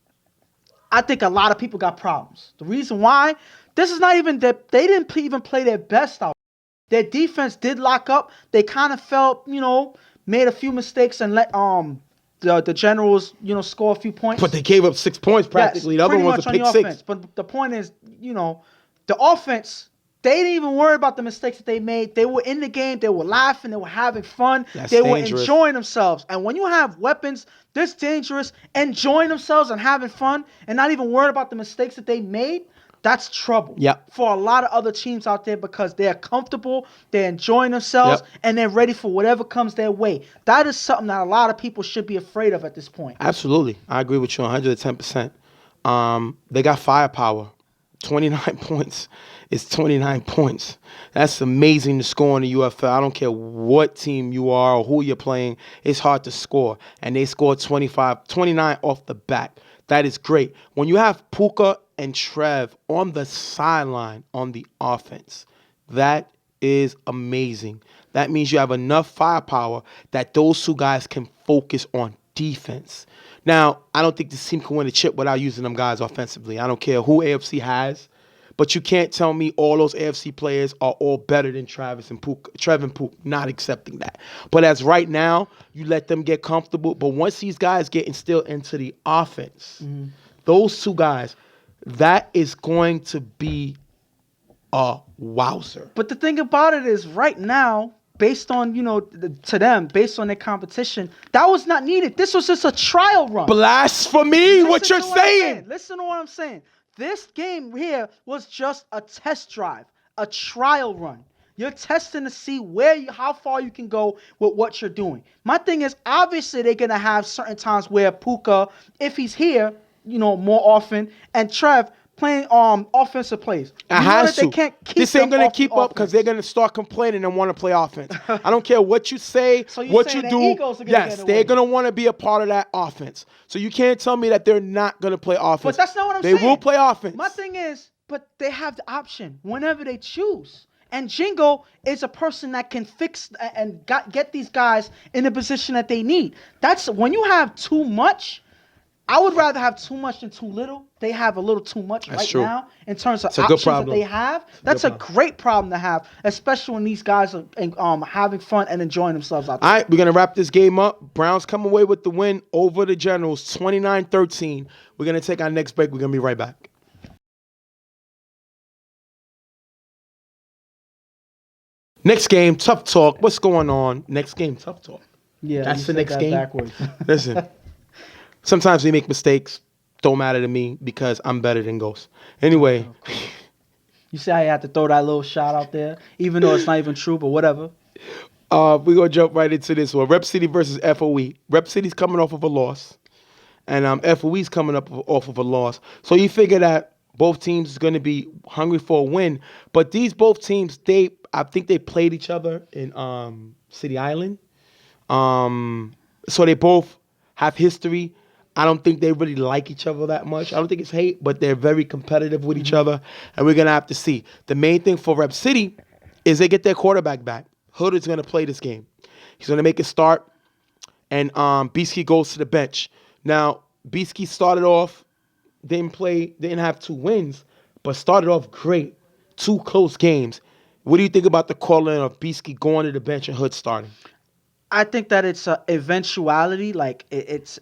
I think a lot of people got problems. The reason why, this is not even that they didn't even play their best out. Their defense did lock up. They kind of felt, made a few mistakes and let the Generals, score a few points. But they gave up 6 points practically. Yes, the other one was a pick six. But the point is, the offense, they didn't even worry about the mistakes that they made. They were in the game. They were laughing. They were having fun. They were enjoying themselves. And when you have weapons this dangerous, enjoying themselves and having fun and not even worried about the mistakes that they made, that's trouble for a lot of other teams out there because they're comfortable, they're enjoying themselves, and they're ready for whatever comes their way. That is something that a lot of people should be afraid of at this point. Absolutely. I agree with you 110%. They got firepower. 29 points is 29 points. That's amazing to score in the UFL. I don't care what team you are or who you're playing. It's hard to score. And they scored 29 off the bat. That is great. When you have Puka and Trev on the sideline on the offense, that is amazing. That means you have enough firepower that those two guys can focus on defense. Now, I don't think this team can win a chip without using them guys offensively. I don't care who AFC has, but you can't tell me all those AFC players are all better than Trev and Puka. Not accepting that. But as right now, you let them get comfortable. But once these guys get instilled into the offense, those two guys, that is going to be a wowzer. But the thing about it is right now, based on, to them, based on their competition, that was not needed. This was just a trial run. Blasphemy, what you're saying. Listen to what I'm saying. This game here was just a test drive, a trial run. You're testing to see how far you can go with what you're doing. My thing is, obviously, they're going to have certain times where Puka, if he's here, more often, and Trev playing offensive plays. They can't keep this ain't going to keep up because they're going to start complaining and want to play offense. I don't care what you say, what you do. Yes, they're going to want to be a part of that offense. So you can't tell me that they're not going to play offense. But that's not what I'm saying. They will play offense. My thing is, but they have the option whenever they choose. And Jingo is a person that can fix and get these guys in the position that they need. That's when you have too much. I would rather have too much than too little. They have a little too much now in terms of options that they have. That's a great problem to have, especially when these guys are having fun and enjoying themselves out there. All right, we're going to wrap this game up. Browns come away with the win over the Generals, 29-13. We're going to take our next break. We're going to be right back. Next game, Tough Talk. What's going on? Next game, Tough Talk. Yeah, that's the next game. Backwards. Listen, sometimes we make mistakes. Don't matter to me because I'm better than Ghost. Anyway. You see how you have to throw that little shot out there, even though it's not even true, but whatever. We're going to jump right into this one. Rep City versus FOE. Rep City's coming off of a loss, and FOE's coming off of a loss. So you figure that both teams is going to be hungry for a win. But these both teams, I think they played each other in City Island. So they both have history. I don't think they really like each other that much. I don't think it's hate, but they're very competitive with each other, and we're going to have to see. The main thing for Rep City is they get their quarterback back. Hood is going to play this game. He's going to make a start, and Beaskey goes to the bench. Now, Beaskey started off, didn't have 2 wins, but started off great. 2 close games. What do you think about the calling of Beaskey going to the bench and Hood starting? I think that it's an eventuality. Like it's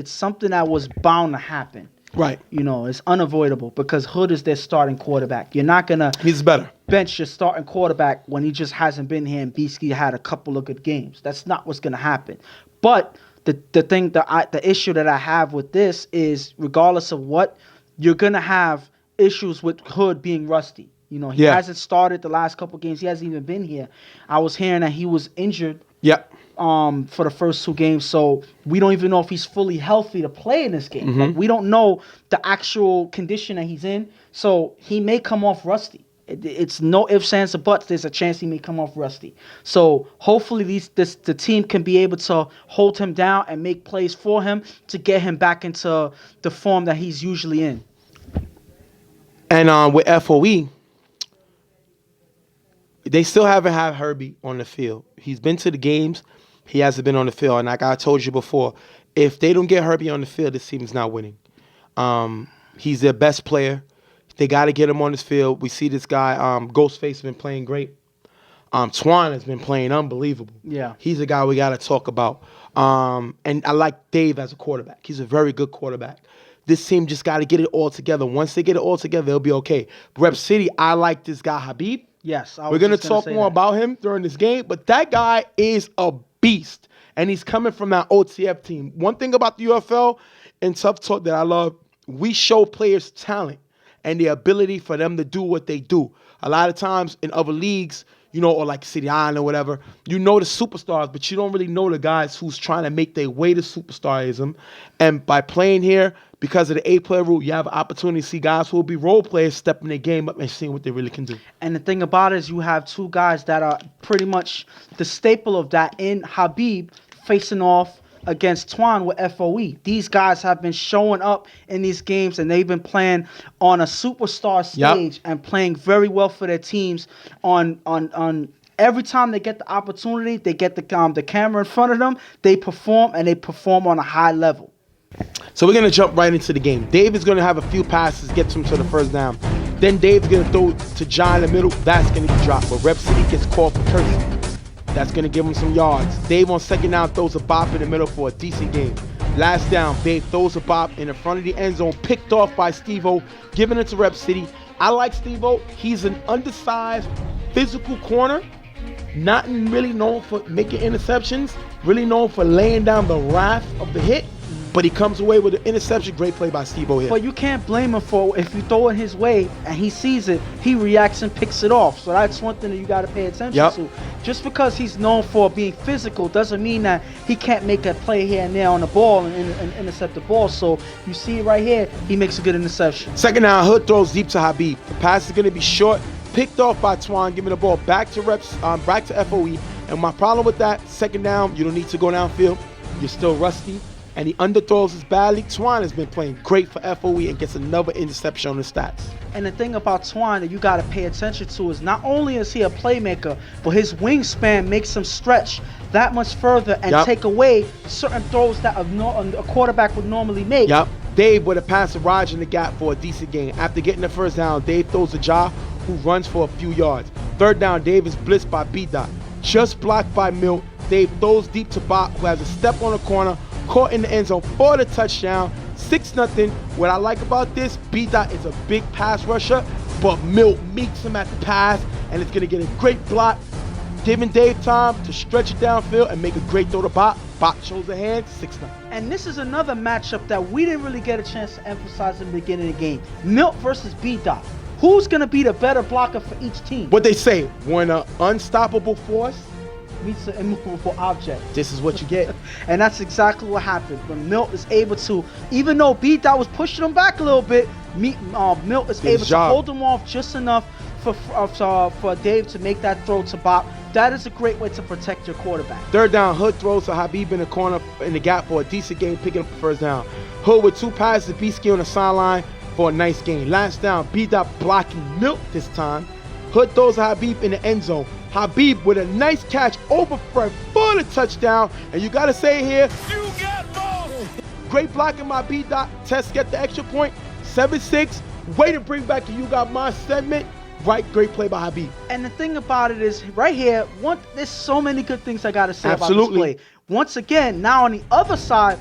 something that was bound to happen. Right. You know, it's unavoidable because Hood is their starting quarterback. You're not gonna He's better. bench your starting quarterback when he just hasn't been here and Beaskey had a couple of good games. That's not what's gonna happen. But the issue that I have with this is, regardless of what, you're gonna have issues with Hood being rusty. You know, he hasn't started the last couple games. He hasn't even been here. I was hearing that he was injured. Yep. For the first 2 games, so we don't even know if he's fully healthy to play in this game. Like, we don't know the actual condition that he's in, so he may come off rusty. It's no ifs, ands, or buts. There's a chance he may come off rusty. So hopefully the team can be able to hold him down and make plays for him to get him back into the form that he's usually in. And with FOE, they still haven't had Herbie on the field. He's been to the games. He hasn't been on the field. And like I told you before, if they don't get Herbie on the field, this team is not winning. He's their best player. They got to get him on this field. We see this guy, Ghostface, has been playing great. Twan has been playing unbelievable. Yeah. He's a guy we got to talk about. And I like Dave as a quarterback. He's a very good quarterback. This team just got to get it all together. Once they get it all together, they'll be okay. Rep City, I like this guy, Habib. Yes. We're going to talk more about him during this game, but that guy is a beast, and he's coming from that OTF team. One thing about the UFL and Tough Talk that I love, we show players talent and the ability for them to do what they do. A lot of times in other leagues, you know, or like City Island or whatever, you know the superstars, but you don't really know the guys who's trying to make their way to superstarism. And by playing here, because of the 8-player rule, you have an opportunity to see guys who will be role players stepping their game up and seeing what they really can do. And the thing about it is you have 2 guys that are pretty much the staple of that in Habib facing off against Twan with FOE. These guys have been showing up in these games, and they've been playing on a superstar stage and playing very well for their teams on every time they get the opportunity, they get the camera in front of them, they perform, and they perform on a high level. So we're going to jump right into the game. Dave is going to have a few passes, get him to the first down. Then Dave's going to throw to John in the middle. That's going to be dropped. But Rep City gets called for cursing. That's going to give him some yards. Dave on second down throws a bop in the middle for a decent game. Last down, Dave throws a bop in the front of the end zone, picked off by Steve-O, giving it to Rep City. I like Steve-O. He's an undersized, physical corner. Not really known for making interceptions. Really known for laying down the wrath of the hit. But he comes away with an interception. Great play by Steve-O here. But you can't blame him for, if you throw it his way and he sees it, he reacts and picks it off. So that's one thing that you got to pay attention to. Just because he's known for being physical doesn't mean that he can't make a play here and there on the ball and intercept the ball. So you see it right here, he makes a good interception. Second down, Hood throws deep to Habib. The pass is going to be short, picked off by Twan, giving the ball back to FOE. And my problem with that, second down, you don't need to go downfield. You're still rusty. and he underthrows his badly. Twan has been playing great for FOE and gets another interception on the stats. And the thing about Twan that you got to pay attention to is not only is he a playmaker, but his wingspan makes him stretch that much further and take away certain throws that a quarterback would normally make. Yep. Dave with a pass to Raj in the gap for a decent gain. After getting the first down, Dave throws a Ja, who runs for a few yards. Third down, Dave is blitzed by B-Dot. Just blocked by Milt. Dave throws deep to Bot, who has a step on the corner, caught in the end zone for the touchdown. 6-0. What I like about this, B-Dot is a big pass rusher, but Milt meets him at the pass, and it's going to get a great block, giving Dave time to stretch it downfield and make a great throw to Bot. Bot shows the hand, 6-0. And this is another matchup that we didn't really get a chance to emphasize in the beginning of the game. Milt versus B-Dot. Who's going to be the better blocker for each team? What they say, when an unstoppable force meets an immovable object. This is what you get. And that's exactly what happened. When Milt is able to, even though B-Dot was pushing him back a little bit, Milt is able to hold him off just enough for Dave to make that throw to Bop. That is a great way to protect your quarterback. Third down, Hood throws to Habib in the corner in the gap for a decent gain, picking up the first down. Hood with 2 passes to B-Ski on the sideline for a nice gain. Last down, B-Dot blocking Milt this time. Hood throws to Habib in the end zone. Habib with a nice catch over Fred for the touchdown. And you got to say here, you got both. Great blocking by B-Dot. Tess get the extra point. 7-6. Way to bring back the You Got My segment. Right, great play by Habib. And the thing about it is, right here, there's so many good things I got to say about this play. Once again, now on the other side,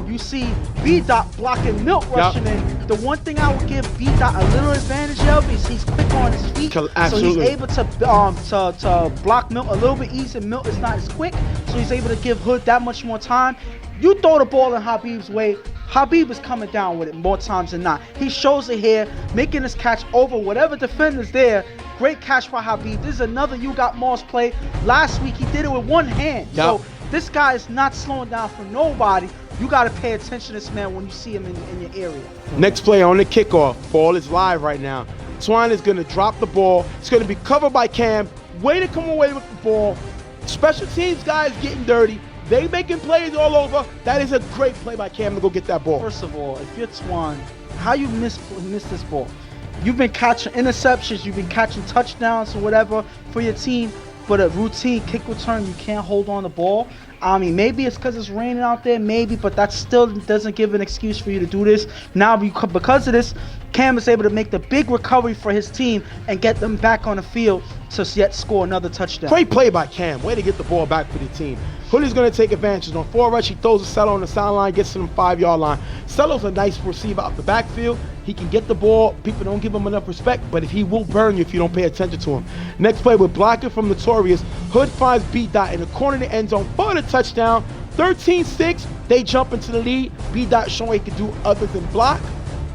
you see B-Dot blocking Milt rushing in. The one thing I would give B-Dot a little advantage of is he's quick on his feet. So he's able to block Milt a little bit easier. Milt is not as quick, so he's able to give Hood that much more time. You throw the ball in Habib's way, Habib is coming down with it more times than not. He shows it here, making this catch over whatever defender's there. Great catch by Habib. This is another You Got Moss play. Last week he did it with one hand. Yep. So this guy is not slowing down for nobody. You got to pay attention to this man when you see him in your area. Next play on the kickoff. Ball is live right now. Twine is going to drop the ball. It's going to be covered by Cam. Way to come away with the ball. Special teams guys getting dirty. They making plays all over. That is a great play by Cam to go get that ball. First of all, if you're Twan, how you miss this ball? You've been catching interceptions. You've been catching touchdowns or whatever for your team. But a routine kick return, you can't hold on the ball. I mean, maybe it's because it's raining out there, maybe, but that still doesn't give an excuse for you to do this. Now, because of this, Cam is able to make the big recovery for his team and get them back on the field to yet score another touchdown. Great play by Cam. Way to get the ball back for the team. Hoodie's going to take advantage. On 4 rush, he throws a Cello on the sideline, gets to the 5-yard line. Cello's a nice receiver out the backfield. He can get the ball. People don't give him enough respect, but he will burn you if you don't pay attention to him. Next play, with blocking from Notorious, Hood finds B-Dot in the corner of the end zone for the touchdown. 13-6, they jump into the lead. B-Dot showing he can do other than block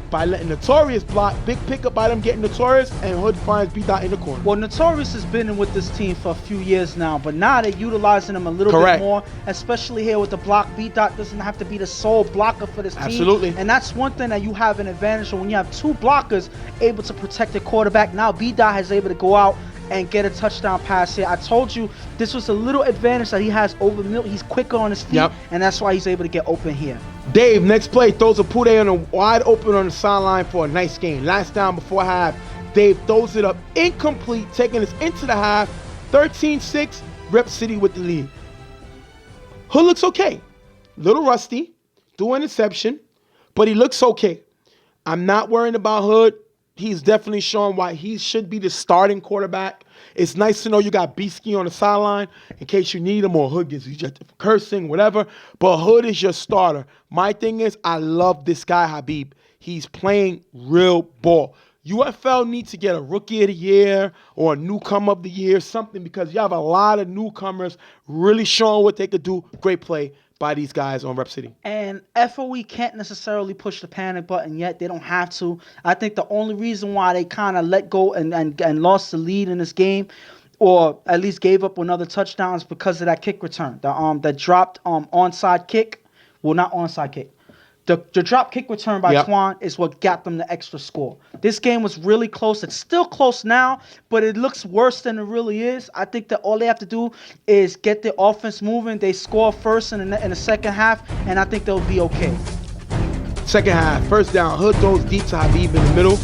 by letting Notorious block. Big pickup by them getting Notorious, and Hood finds B-Dot in the corner. Well, Notorious has been in with this team for a few years now, but now they're utilizing him a little bit more, especially here with the block. B-Dot doesn't have to be the sole blocker for this team. Absolutely. And that's one thing that you have an advantage when you have 2 blockers able to protect the quarterback. Now B-Dot is able to go out and get a touchdown pass here. I told you this was a little advantage that he has over Milt. He's quicker on his feet, and that's why he's able to get open here. Dave, next play, throws a Poudet on a wide open on the sideline for a nice gain. Last down before half, Dave throws it up incomplete, taking us into the half. 13-6, Rep City with the lead. Hood looks okay. Little rusty, threw an interception, but he looks okay. I'm not worrying about Hood. He's definitely showing why he should be the starting quarterback. It's nice to know you got B-Ski on the sideline in case you need him, or Hood gets ejected for cursing, whatever. But Hood is your starter. My thing is, I love this guy, Habib. He's playing real ball. UFL needs to get a Rookie of the Year or a Newcomer of the Year, something, because you have a lot of newcomers really showing what they could do. Great play by these guys on Rep City. And FOE can't necessarily push the panic button yet. They don't have to. I think the only reason why they kind of let go and lost the lead in this game, or at least gave up another touchdown, is because of that kick return. The dropped onside kick. Well, not onside kick. The drop kick return by Yep. Twan is what got them the extra score. This game was really close. It's still close now, but it looks worse than it really is. I think that all they have to do is get the offense moving. They score first in the second half, and I think they'll be okay. Second half, first down, Hood throws deep to Habib in the middle.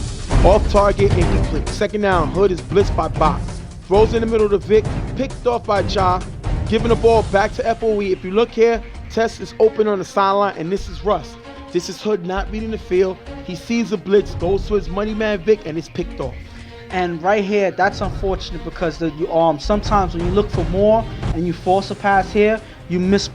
Off target, incomplete. Second down, Hood is blitzed by Bop. Throws in the middle to Vic, picked off by Ja. Giving the ball back to FOE. If you look here, Tess is open on the sideline, and this is Russ. This is Hood not reading the field. He sees the blitz, goes to his money man Vic, and it's picked off. And right here, that's unfortunate because sometimes when you look for more and you force a pass here, you miss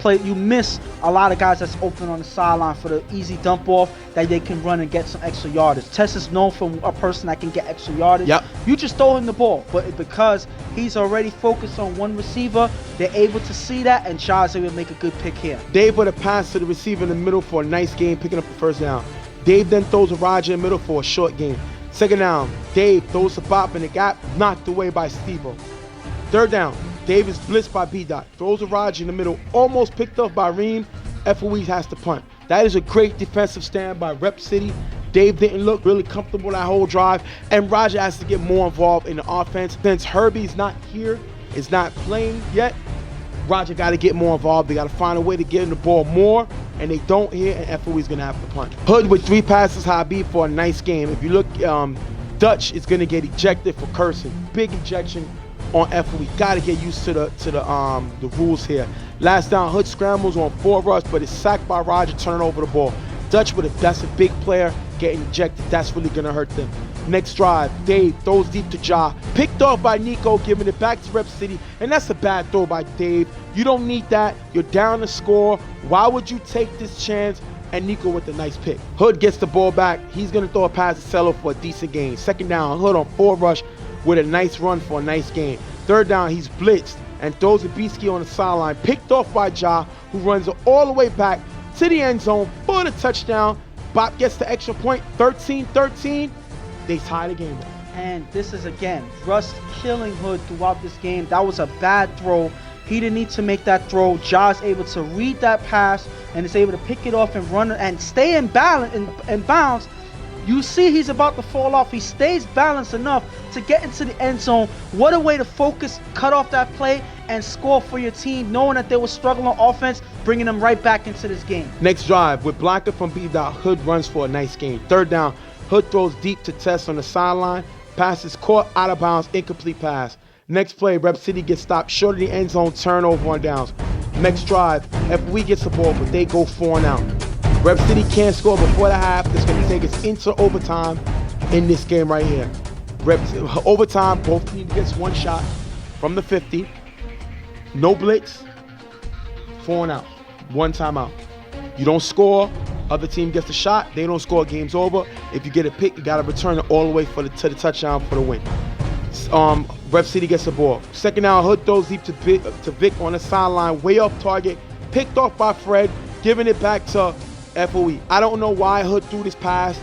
a lot of guys that's open on the sideline for the easy dump off that they can run and get some extra yardage. Tess is known for a person that can get extra yardage. Yep. You just throw him the ball, but because he's already focused on one receiver, they're able to see that, and Ja's able to make a good pick here. Dave with a pass to the receiver in the middle for a nice game, picking up the first down. Dave then throws to Roger in the middle for a short game. Second down, Dave throws to Bop in the gap, knocked away by Steve-O. Third down, Dave is blitzed by B-Dot. Throws to Roger in the middle, almost picked off by Reem. FOE has to punt. That is a great defensive stand by Rep City. Dave didn't look really comfortable that whole drive, and Roger has to get more involved in the offense. Since Herbie's not here, is not playing yet, Roger got to get more involved. They got to find a way to get him the ball more, and they don't here, and FOE's going to have to punt. Hood with 3 passes, Habib for a nice game. If you look, Dutch is going to get ejected for cursing. Big ejection on FOE. Got to get used to the rules here. Last down, Hood scrambles on 4 rush, but is sacked by Roger, turning over the ball. Dutch that's a big player, getting ejected. That's really going to hurt them. Next drive, Dave throws deep to Ja. Picked off by Nico, giving it back to Rep City. And that's a bad throw by Dave. You don't need that. You're down to score. Why would you take this chance? And Nico with a nice pick. Hood gets the ball back. He's going to throw a pass to Cello for a decent gain. Second down, Hood on 4 rush with a nice run for a nice gain. Third down, he's blitzed and throws a Beastie on the sideline. Picked off by Ja, who runs all the way back to the end zone for the touchdown. Bop gets the extra point, 13-13. They tie the game up. And this is, again, Russ killing Hood throughout this game. That was a bad throw. He didn't need to make that throw. Ja's able to read that pass and is able to pick it off and run and stay in balance and bounce. You see he's about to fall off. He stays balanced enough to get into the end zone. What a way to focus, cut off that play, and score for your team, knowing that they were struggling on offense, bringing them right back into this game. Next drive, with blocker from B-Dot, Hood runs for a nice gain. Third down, Hood throws deep to Tess on the sideline. Pass is caught out of bounds, incomplete pass. Next play, Rep City gets stopped short of the end zone, turnover on downs. Next drive, FOE gets the ball, but they go 4 and out. Rep City can't score before the half. It's going to take us into overtime in this game right here. Overtime, both teams gets 1 shot from the 50. No blitz, 4 and out. 1 timeout. You don't score, other team gets the shot. They don't score, game's over. If you get a pick, you got to return it all the way to the touchdown for the win. Rep City gets the ball. Second down, Hood throws deep to Vic on the sideline, way off target. Picked off by Fred, giving it back to FOE. I don't know why Hood threw this pass.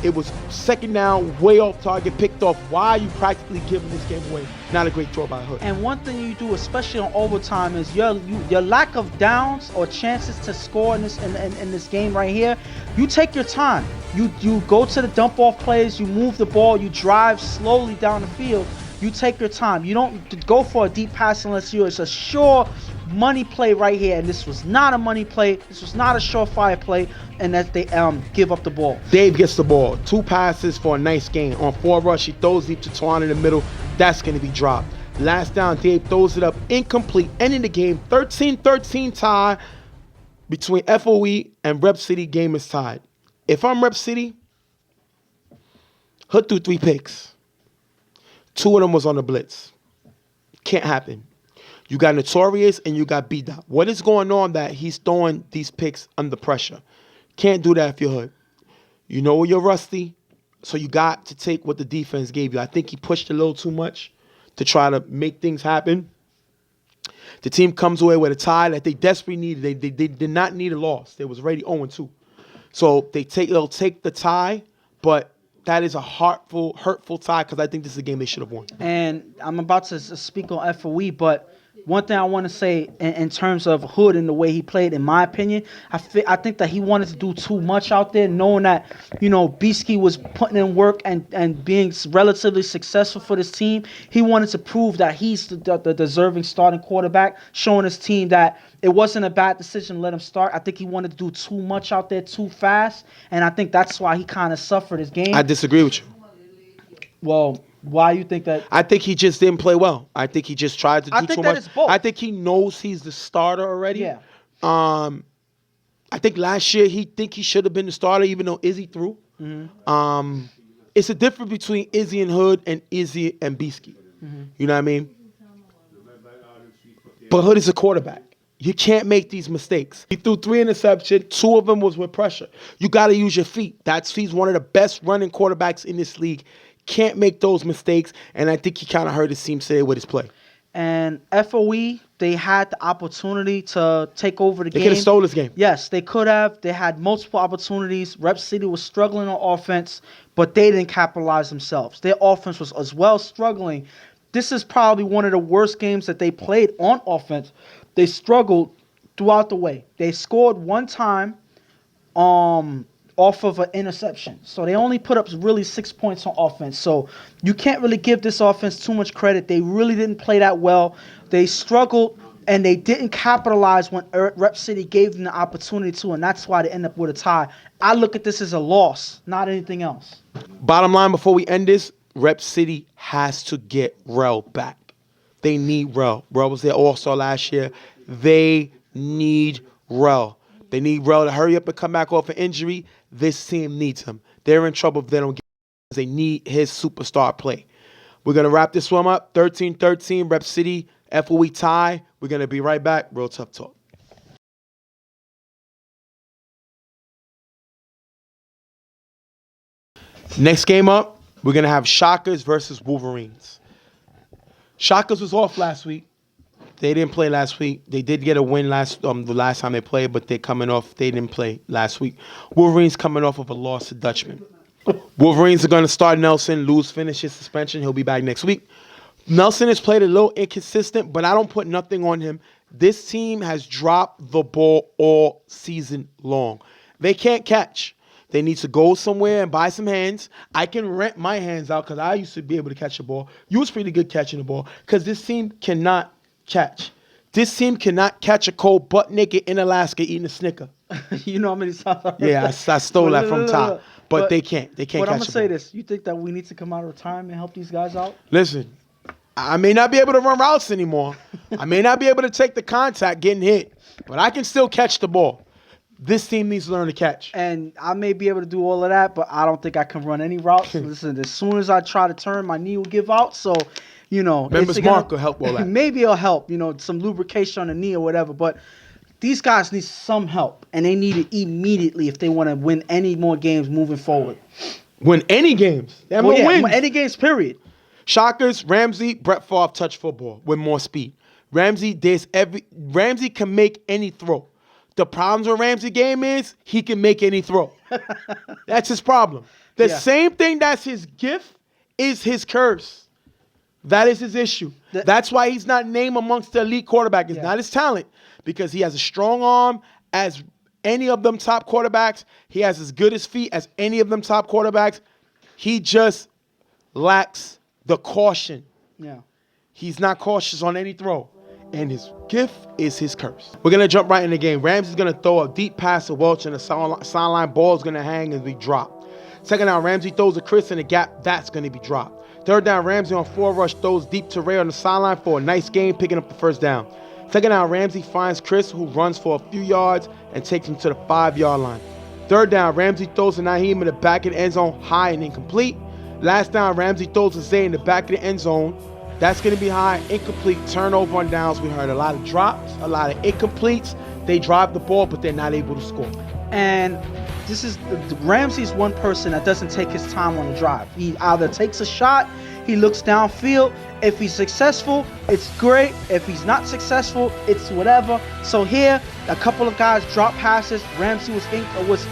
It was second down, way off target, picked off. Why are you practically giving this game away? Not a great throw by Hood. And one thing you do, especially on overtime, is your lack of downs or chances to score in this game right here. You take your time. You go to the dump off plays. You move the ball. You drive slowly down the field. You take your time. You don't go for a deep pass unless it's a sure money play right here. And this was not a money play. This was not a surefire play. And that they give up the ball. Dave gets the ball. 2 passes for a nice gain. On 4 rush, he throws deep to Twan in the middle. That's going to be dropped. Last down, Dave throws it up incomplete. Ending the game, 13-13 tie between FOE and Rep City. Game is tied. If I'm Rep City, Hood threw 3 picks. 2 of them was on the blitz. Can't happen. You got Notorious and you got B-Dot. What is going on that he's throwing these picks under pressure? Can't do that if you're Hood. You know you're rusty, so you got to take what the defense gave you. I think he pushed a little too much to try to make things happen. The team comes away with a tie that they desperately needed. They did not need a loss. They was already 0-2. So they'll take the tie, but that is a hurtful tie because I think this is a game they should have won. And I'm about to speak on FOE, but one thing I want to say in terms of Hood and the way he played, in my opinion, I think that he wanted to do too much out there, knowing that, Beaskey was putting in work and being relatively successful for this team. He wanted to prove that he's the deserving starting quarterback, showing his team that it wasn't a bad decision to let him start. I think he wanted to do too much out there too fast, and I think that's why he kind of suffered his game. I disagree with you. Well, why you think that? I think he just didn't play well. I think he just tried to do I think too that much. it's both. I think he knows he's the starter already. Yeah. I think last year he should have been the starter, even though Izzy threw. Mm-hmm. It's a difference between Izzy and Hood and Izzy and Beaskey. Mm-hmm. You know what I mean? But Hood is a quarterback. You can't make these mistakes. He threw 3 interceptions. 2 of them was with pressure. You got to use your feet. He's one of the best running quarterbacks in this league. Can't make those mistakes, and I think he kind of hurt his team today with his play. And FOE, they had the opportunity to take over the game. They could have stole this game. Yes, they could have. They had multiple opportunities. Rep City was struggling on offense, but they didn't capitalize themselves. Their offense was as well struggling. This is probably one of the worst games that they played on offense. They struggled throughout the way. They scored one time off of an interception. So they only put up really 6 points on offense. So you can't really give this offense too much credit. They really didn't play that well. They struggled, and they didn't capitalize when Rep City gave them the opportunity to, and that's why they end up with a tie. I look at this as a loss, not anything else. Bottom line, before we end this, Rep City has to get Rel back. They need Rel. Rel was their all-star last year. They need Rel. They need Rel to hurry up and come back off an injury. This team needs him. They're in trouble if they don't get him. They need his superstar play. We're going to wrap this one up. 13-13, Rep City, FOE tie. We're going to be right back. Real Tough Talk. Next game up, we're going to have Shockers versus Wolverines. Shockers was off last week. They didn't play last week. They did get a win the last time they played, but they didn't play last week. Wolverines coming off of a loss to Dutchmen. Wolverines are going to start Nelson, finish his suspension. He'll be back next week. Nelson has played a little inconsistent, but I don't put nothing on him. This team has dropped the ball all season long. They can't catch. They need to go somewhere and buy some hands. I can rent my hands out because I used to be able to catch the ball. You was pretty good catching the ball because this team cannot catch. This team cannot catch a cold butt naked in Alaska eating a Snicker. You know how many times I heard Yeah, I stole that from Ty. But they can't. They can't But catch I'm going to say ball. this. You think that we need to come out of retirement and help these guys out? Listen, I may not be able to run routes anymore. I may not be able to take the contact getting hit, but I can still catch the ball. This team needs to learn to catch. And I may be able to do all of that, but I don't think I can run any routes. Listen, as soon as I try to turn, my knee will give out. So, Members Mark will help all that. Maybe it'll help, some lubrication on the knee or whatever. But these guys need some help, and they need it immediately if they want to win any more games moving forward. Win any games. They have no wins. Any games, period. Shockers, Ramsey, Brett Favre touch football with more speed. Ramsey can make any throw. The problem with Ramsey game is he can make any throw. That's his problem. The same thing that's his gift is his curse. That is his issue. That's why he's not named amongst the elite quarterback. It's not his talent because he has a strong arm as any of them top quarterbacks. He has as good as feet as any of them top quarterbacks. He just lacks the caution. Yeah. He's not cautious on any throw. And his gift is his curse. We're going to jump right in the game. Ramsey's going to throw a deep pass to Welch, and the sideline ball is going to hang and be dropped. Second down, Ramsey throws a Chris in the gap. That's going to be dropped. Third down, Ramsey on 4-rush throws deep to Ray on the sideline for a nice game, picking up the first down. Second down, Ramsey finds Chris, who runs for a few yards and takes him to the 5-yard line. Third down, Ramsey throws to Naheem in the back of the end zone, high and incomplete. Last down, Ramsey throws to Zay in the back of the end zone. That's going to be high, incomplete, turnover on downs. We heard a lot of drops, a lot of incompletes. They drive the ball, but they're not able to score. And this is Ramsey's one person that doesn't take his time on the drive. He either takes a shot, he looks downfield. If he's successful, it's great. If he's not successful, it's whatever. So here, a couple of guys drop passes. Ramsey was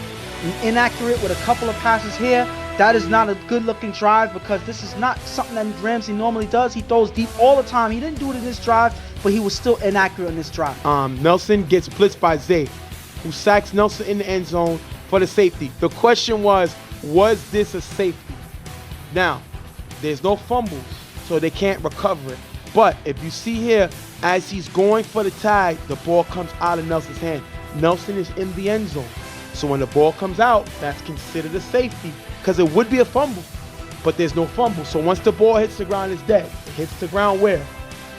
inaccurate with a couple of passes here. That is not a good-looking drive because this is not something that Ramsey normally does. He throws deep all the time. He didn't do it in this drive. but he was still inaccurate in this drive. Nelson gets blitzed by Zay, who sacks Nelson in the end zone for the safety. The question was this a safety? Now, there's no fumbles, so they can't recover it. But if you see here, as he's going for the tag, the ball comes out of Nelson's hand. Nelson is in the end zone. So when the ball comes out, that's considered a safety because it would be a fumble, but there's no fumble. So once the ball hits the ground, it's dead. It hits the ground where?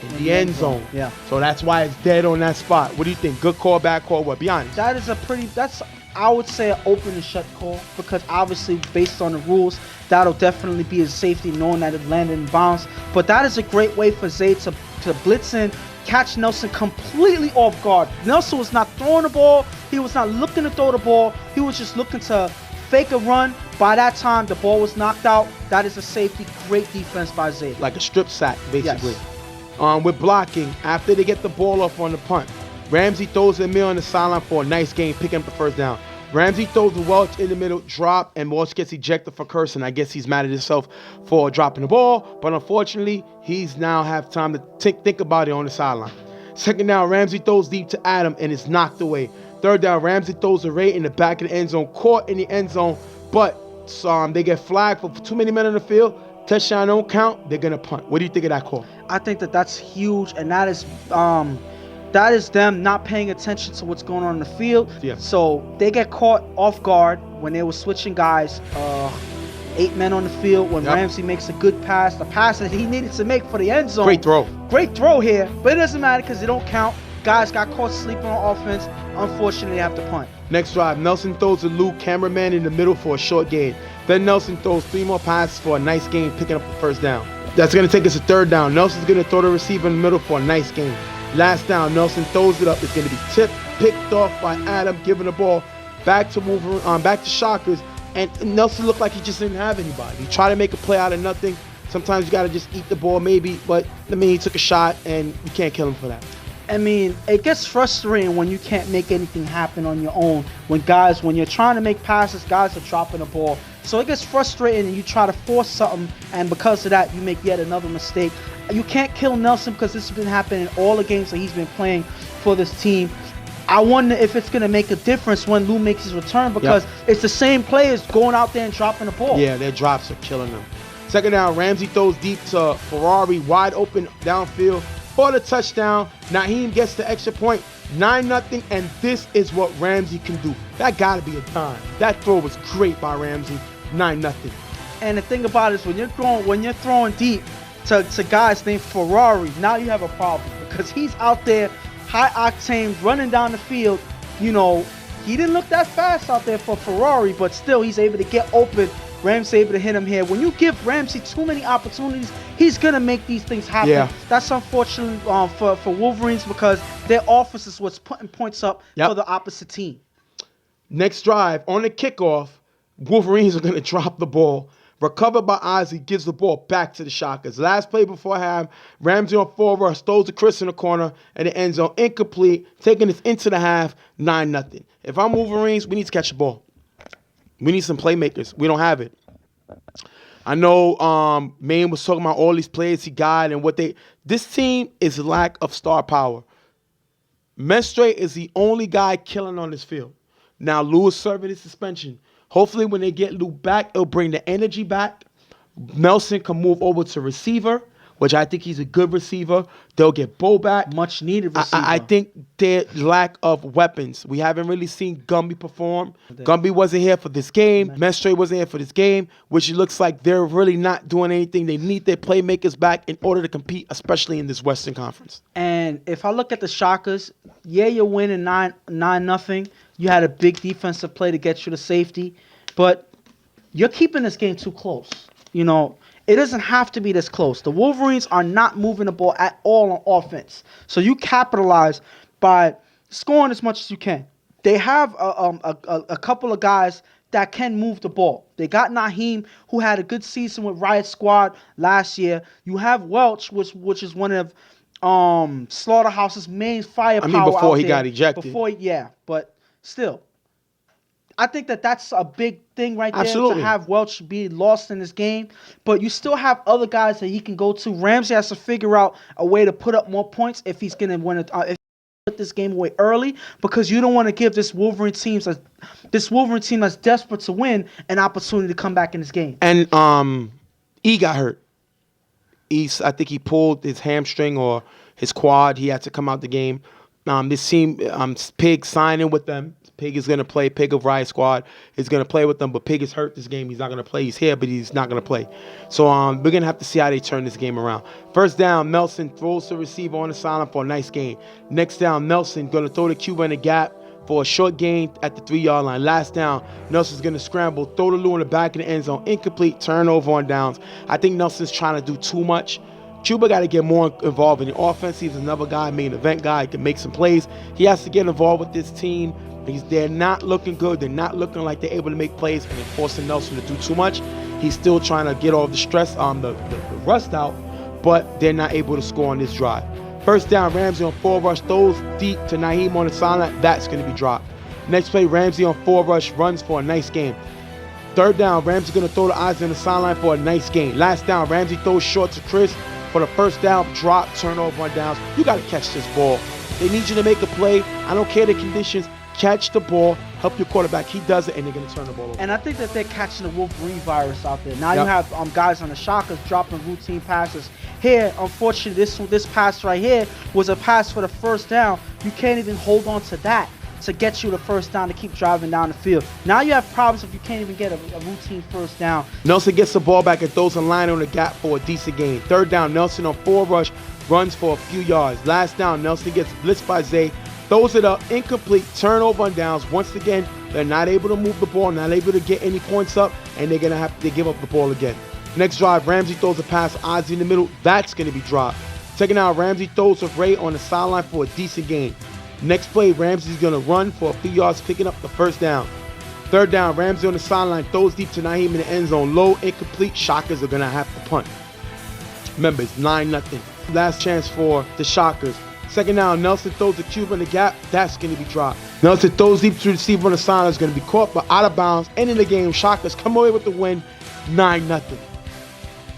In the end zone. Yeah. So that's why it's dead on that spot. What do you think? Good call, bad call? What? Be honest. That is I would say an open and shut call because obviously based on the rules, that'll definitely be a safety knowing that it landed in bounds. But that is a great way for Zay to blitz in, catch Nelson completely off guard. Nelson was not throwing the ball. He was not looking to throw the ball. He was just looking to fake a run. By that time, the ball was knocked out. That is a safety. Great defense by Zay. Like a strip sack, basically. Yes. With blocking, after they get the ball off on the punt, Ramsey throws a mill on the sideline for a nice game, picking up the first down. Ramsey throws to Welch in the middle, drop, and Welch gets ejected for cursing. I guess he's mad at himself for dropping the ball, but unfortunately, he's now have time to think about it on the sideline. Second down, Ramsey throws deep to Adam, and it's knocked away. Third down, Ramsey throws a Ray in the back of the end zone, caught in the end zone, but they get flagged for too many men on the field. Touchdown don't count, they're going to punt. What do you think of that call? I think that's huge, and that is them not paying attention to what's going on in the field. Yeah. So they get caught off guard when they were switching guys. 8 men on the field when Ramsey makes a good pass, the pass that he needed to make for the end zone. Great throw. Great throw here, but it doesn't matter because they don't count. Guys got caught sleeping on offense. Unfortunately, they have to punt. Next drive, Nelson throws to Lou, cameraman in the middle for a short gain. Then Nelson throws 3 more passes for a nice gain, picking up the first down. That's going to take us to third down. Nelson's going to throw the receiver in the middle for a nice gain. Last down, Nelson throws it up. It's going to be tipped, picked off by Adam, giving the ball back to back to Shockers. And Nelson looked like he just didn't have anybody. He tried to make a play out of nothing. Sometimes you got to just eat the ball maybe, but I mean, he took a shot and you can't kill him for that. I mean, it gets frustrating when you can't make anything happen on your own. When you're trying to make passes, guys are dropping the ball. So it gets frustrating and you try to force something, and because of that, you make yet another mistake. You can't kill Nelson because this has been happening in all the games that he's been playing for this team. I wonder if it's going to make a difference when Lou makes his return because it's the same players going out there and dropping the ball. Yeah, their drops are killing them. Second down, Ramsey throws deep to Ferrari, wide open downfield for the touchdown. Naheem gets the extra point, 9-0, and this is what Ramsey can do. That got to be a dime. That throw was great by Ramsey, 9-0. And the thing about it is when you're throwing deep to guys named Ferrari, now you have a problem because he's out there high octane running down the field. You know, he didn't look that fast out there for Ferrari, but still he's able to get open. Ramsey able to hit him here. When you give Ramsey too many opportunities, he's gonna make these things happen. Yeah. That's unfortunate for Wolverines because their offense is what's putting points up for the opposite team. Next drive, on the kickoff, Wolverines are gonna drop the ball. Recovered by Ozzie, gives the ball back to the Shockers. Last play before half, Ramsey on forward, throws to Chris in the corner and the end zone, incomplete, taking us into the half, 9-0. If I'm Wolverines, we need to catch the ball. We need some playmakers. We don't have it. I know Maine was talking about all these players he got and this team is lack of star power. Mestre is the only guy killing on this field. Now, Lou is serving his suspension. Hopefully, when they get Lou back, it'll bring the energy back. Nelson can move over to receiver, which I think he's a good receiver. They'll get Bo back. Much needed receiver. I think their lack of weapons. We haven't really seen Gumby perform. Gumby wasn't here for this game. Mestre wasn't here for this game, which it looks like they're really not doing anything. They need their playmakers back in order to compete, especially in this Western Conference. And if I look at the Shockers, you're winning 9-0. You had a big defensive play to get you to safety, but you're keeping this game too close. You know, it doesn't have to be this close. The Wolverines are not moving the ball at all on offense. So you capitalize by scoring as much as you can. They have a couple of guys that can move the ball. They got Naheem, who had a good season with Riot Squad last year. You have Welch, which is one of Slaughterhouse's main firepower. I mean, before out he there. got ejected. But still, I think that's a big thing right there Absolutely. to have Welch be lost in this game. But you still have other guys that he can go to. Ramsey has to figure out a way to put up more points if he's going to win it. If put this game away early, because you don't want to give this Wolverine team that's desperate to win an opportunity to come back in this game. And E got hurt. I think he pulled his hamstring or his quad. He had to come out the game. This team, Pig signing with them. Pig is going to play. Pig of Riot Squad is going to play with them, but Pig is hurt this game. He's not going to play. He's here, but he's not going to play. So we're going to have to see how they turn this game around. First down, Nelson throws the receiver on the sideline for a nice gain. Next down, Nelson going to throw the Cuba in the gap for a short gain at the 3-yard line. Last down, Nelson's going to scramble, throw the Lou in the back of the end zone, incomplete, turnover on downs. I think Nelson's trying to do too much. Cuba got to get more involved in the offense. He's another guy, main event guy, he can make some plays. He has to get involved with this team. They're not looking good. They're not looking like they're able to make plays, and they're forcing Nelson to do too much. He's still trying to get all the stress, the rust out, but they're not able to score on this drive. First down, Ramsey on 4 rush, throws deep to Naheem on the sideline. That's going to be dropped. Next play, Ramsey on 4 rush, runs for a nice gain. Third down, Ramsey going to throw the eyes on the sideline for a nice gain. Last down, Ramsey throws short to Chris for the first down, drop, turnover on downs. You got to catch this ball. They need you to make a play. I don't care the conditions. Catch the ball, help your quarterback. He does it, and they're going to turn the ball over. And I think that they're catching the Wolverine virus out there. Now you have guys on the shockers dropping routine passes. Here, unfortunately, this pass right here was a pass for the first down. You can't even hold on to that to get you the first down to keep driving down the field. Now you have problems if you can't even get a routine first down. Nelson gets the ball back and throws a line on the gap for a decent gain. Third down, Nelson on 4 rush, runs for a few yards. Last down, Nelson gets blitzed by Zay. Throws it up, incomplete, turnover on downs. Once again, they're not able to move the ball, not able to get any points up, and they're going to have to give up the ball again. Next drive, Ramsey throws a pass, Ozzy in the middle. That's going to be dropped. Second down, Ramsey throws a Ray on the sideline for a decent gain. Next play, Ramsey's going to run for a few yards, picking up the first down. Third down, Ramsey on the sideline, throws deep to Naheem in the end zone. Low, incomplete, Shockers are going to have to punt. Remember, it's 9-0. Last chance for the Shockers. Second down, Nelson throws the Cuba in the gap. That's going to be dropped. Nelson throws deep to the receiver on the sideline. Is going to be caught, but out of bounds. Ending the game, Shockers come away with the win, 9-0.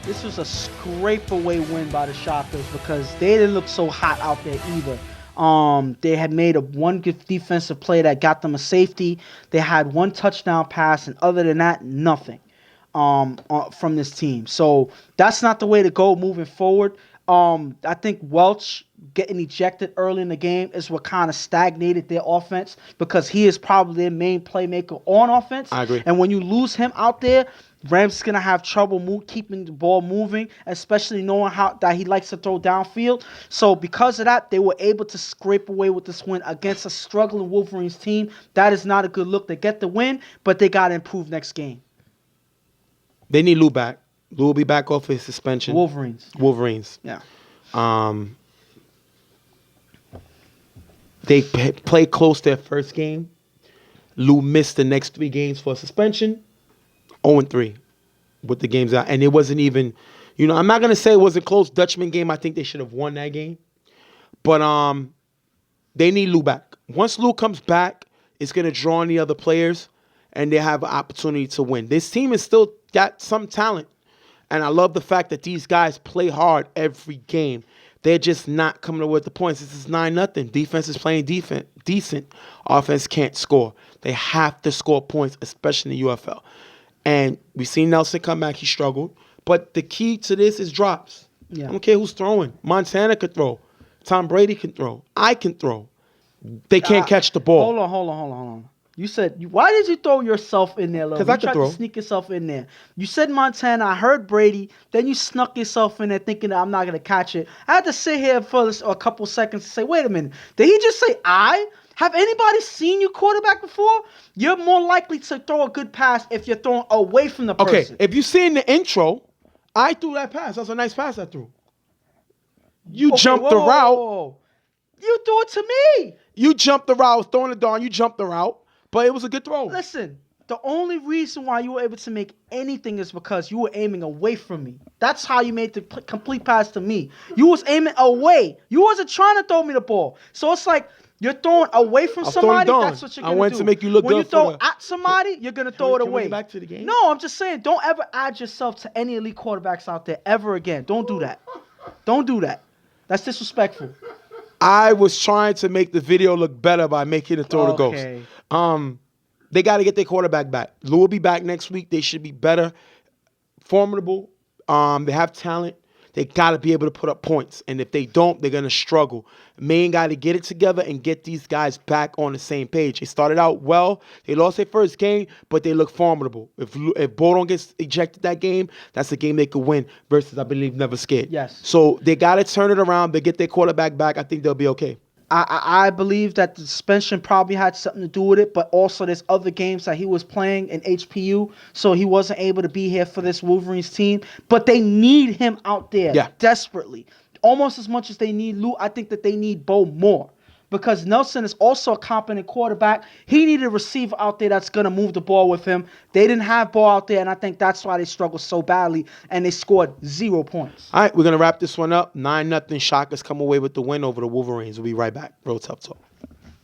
This was a scrape-away win by the Shockers because they didn't look so hot out there either. They had made one good defensive play that got them a safety. They had 1 touchdown pass, and other than that, nothing from this team. So that's not the way to go moving forward. I think Welch getting ejected early in the game is what kind of stagnated their offense because he is probably their main playmaker on offense. I agree. And when you lose him out there, Rams is going to have trouble keeping the ball moving, especially knowing that he likes to throw downfield. So because of that, they were able to scrape away with this win against a struggling Wolverines team. That is not a good look. They get the win, but they got to improve next game. They need Lou back. Lou will be back off his suspension. Wolverines. Yeah. They played close their first game. Lou missed the next 3 games for suspension. 0-3 with the games out. And it wasn't even, I'm not going to say it was a close Dutchmen game. I think they should have won that game. But they need Lou back. Once Lou comes back, it's going to draw on the other players, and they have an opportunity to win. This team has still got some talent. And I love the fact that these guys play hard every game. They're just not coming away with the points. This is 9-0. Defense is playing decent. Offense can't score. They have to score points, especially in the UFL. And we've seen Nelson come back. He struggled. But the key to this is drops. Yeah. I don't care who's throwing. Montana could throw. Tom Brady can throw. I can throw. They can't catch the ball. Hold on. You said, why did you throw yourself in there, Lil? Because I could throw. You tried to sneak yourself in there. You said Montana, I heard Brady, then you snuck yourself in there thinking that I'm not going to catch it. I had to sit here for a couple seconds to say, wait a minute, did he just say I? Have anybody seen you quarterback before? You're more likely to throw a good pass if you're throwing away from the person. Okay, if you see in the intro, I threw that pass. That was a nice pass I threw. You jumped the route. Whoa. You threw it to me. You jumped the route. I was throwing the darn. You jumped the route. But it was a good throw. Listen, the only reason why you were able to make anything is because you were aiming away from me. That's how you made the complete pass to me. You was aiming away. You wasn't trying to throw me the ball. So it's like, You're throwing away from I'll throw it somebody, down. that's what you're I going want to to do. make you look when good you for throw the- at somebody, you're going to throw it can we away. get back to the game? No, I'm just saying, don't ever add yourself to any elite quarterbacks out there ever again. Don't do that. Don't do that. That's disrespectful. I was trying to make the video look better by making it throw the ghost. They got to get their quarterback back. Lou will be back next week. They should be better, formidable. They have talent. They got to be able to put up points. And if they don't, they're going to struggle. Main got to get it together and get these guys back on the same page. They started out well. They lost their first game, but they look formidable. If Bodon gets ejected that game, that's a game they could win versus, I believe, Never Scared. Yes. So they got to turn it around. They get their quarterback back. I think they'll be okay. I believe that the suspension probably had something to do with it, but also there's other games that he was playing in HPU, so he wasn't able to be here for this Wolverines team. But they need him out there desperately. Almost as much as they need Lou, I think that they need Bo more. Because Nelson is also a competent quarterback. He needed a receiver out there that's going to move the ball with him. They didn't have ball out there, and I think that's why they struggled so badly, and they scored 0 points. All right, we're going to wrap this one up. 9-0. Shockers come away with the win over the Wolverines. We'll be right back. Real Tough Talk.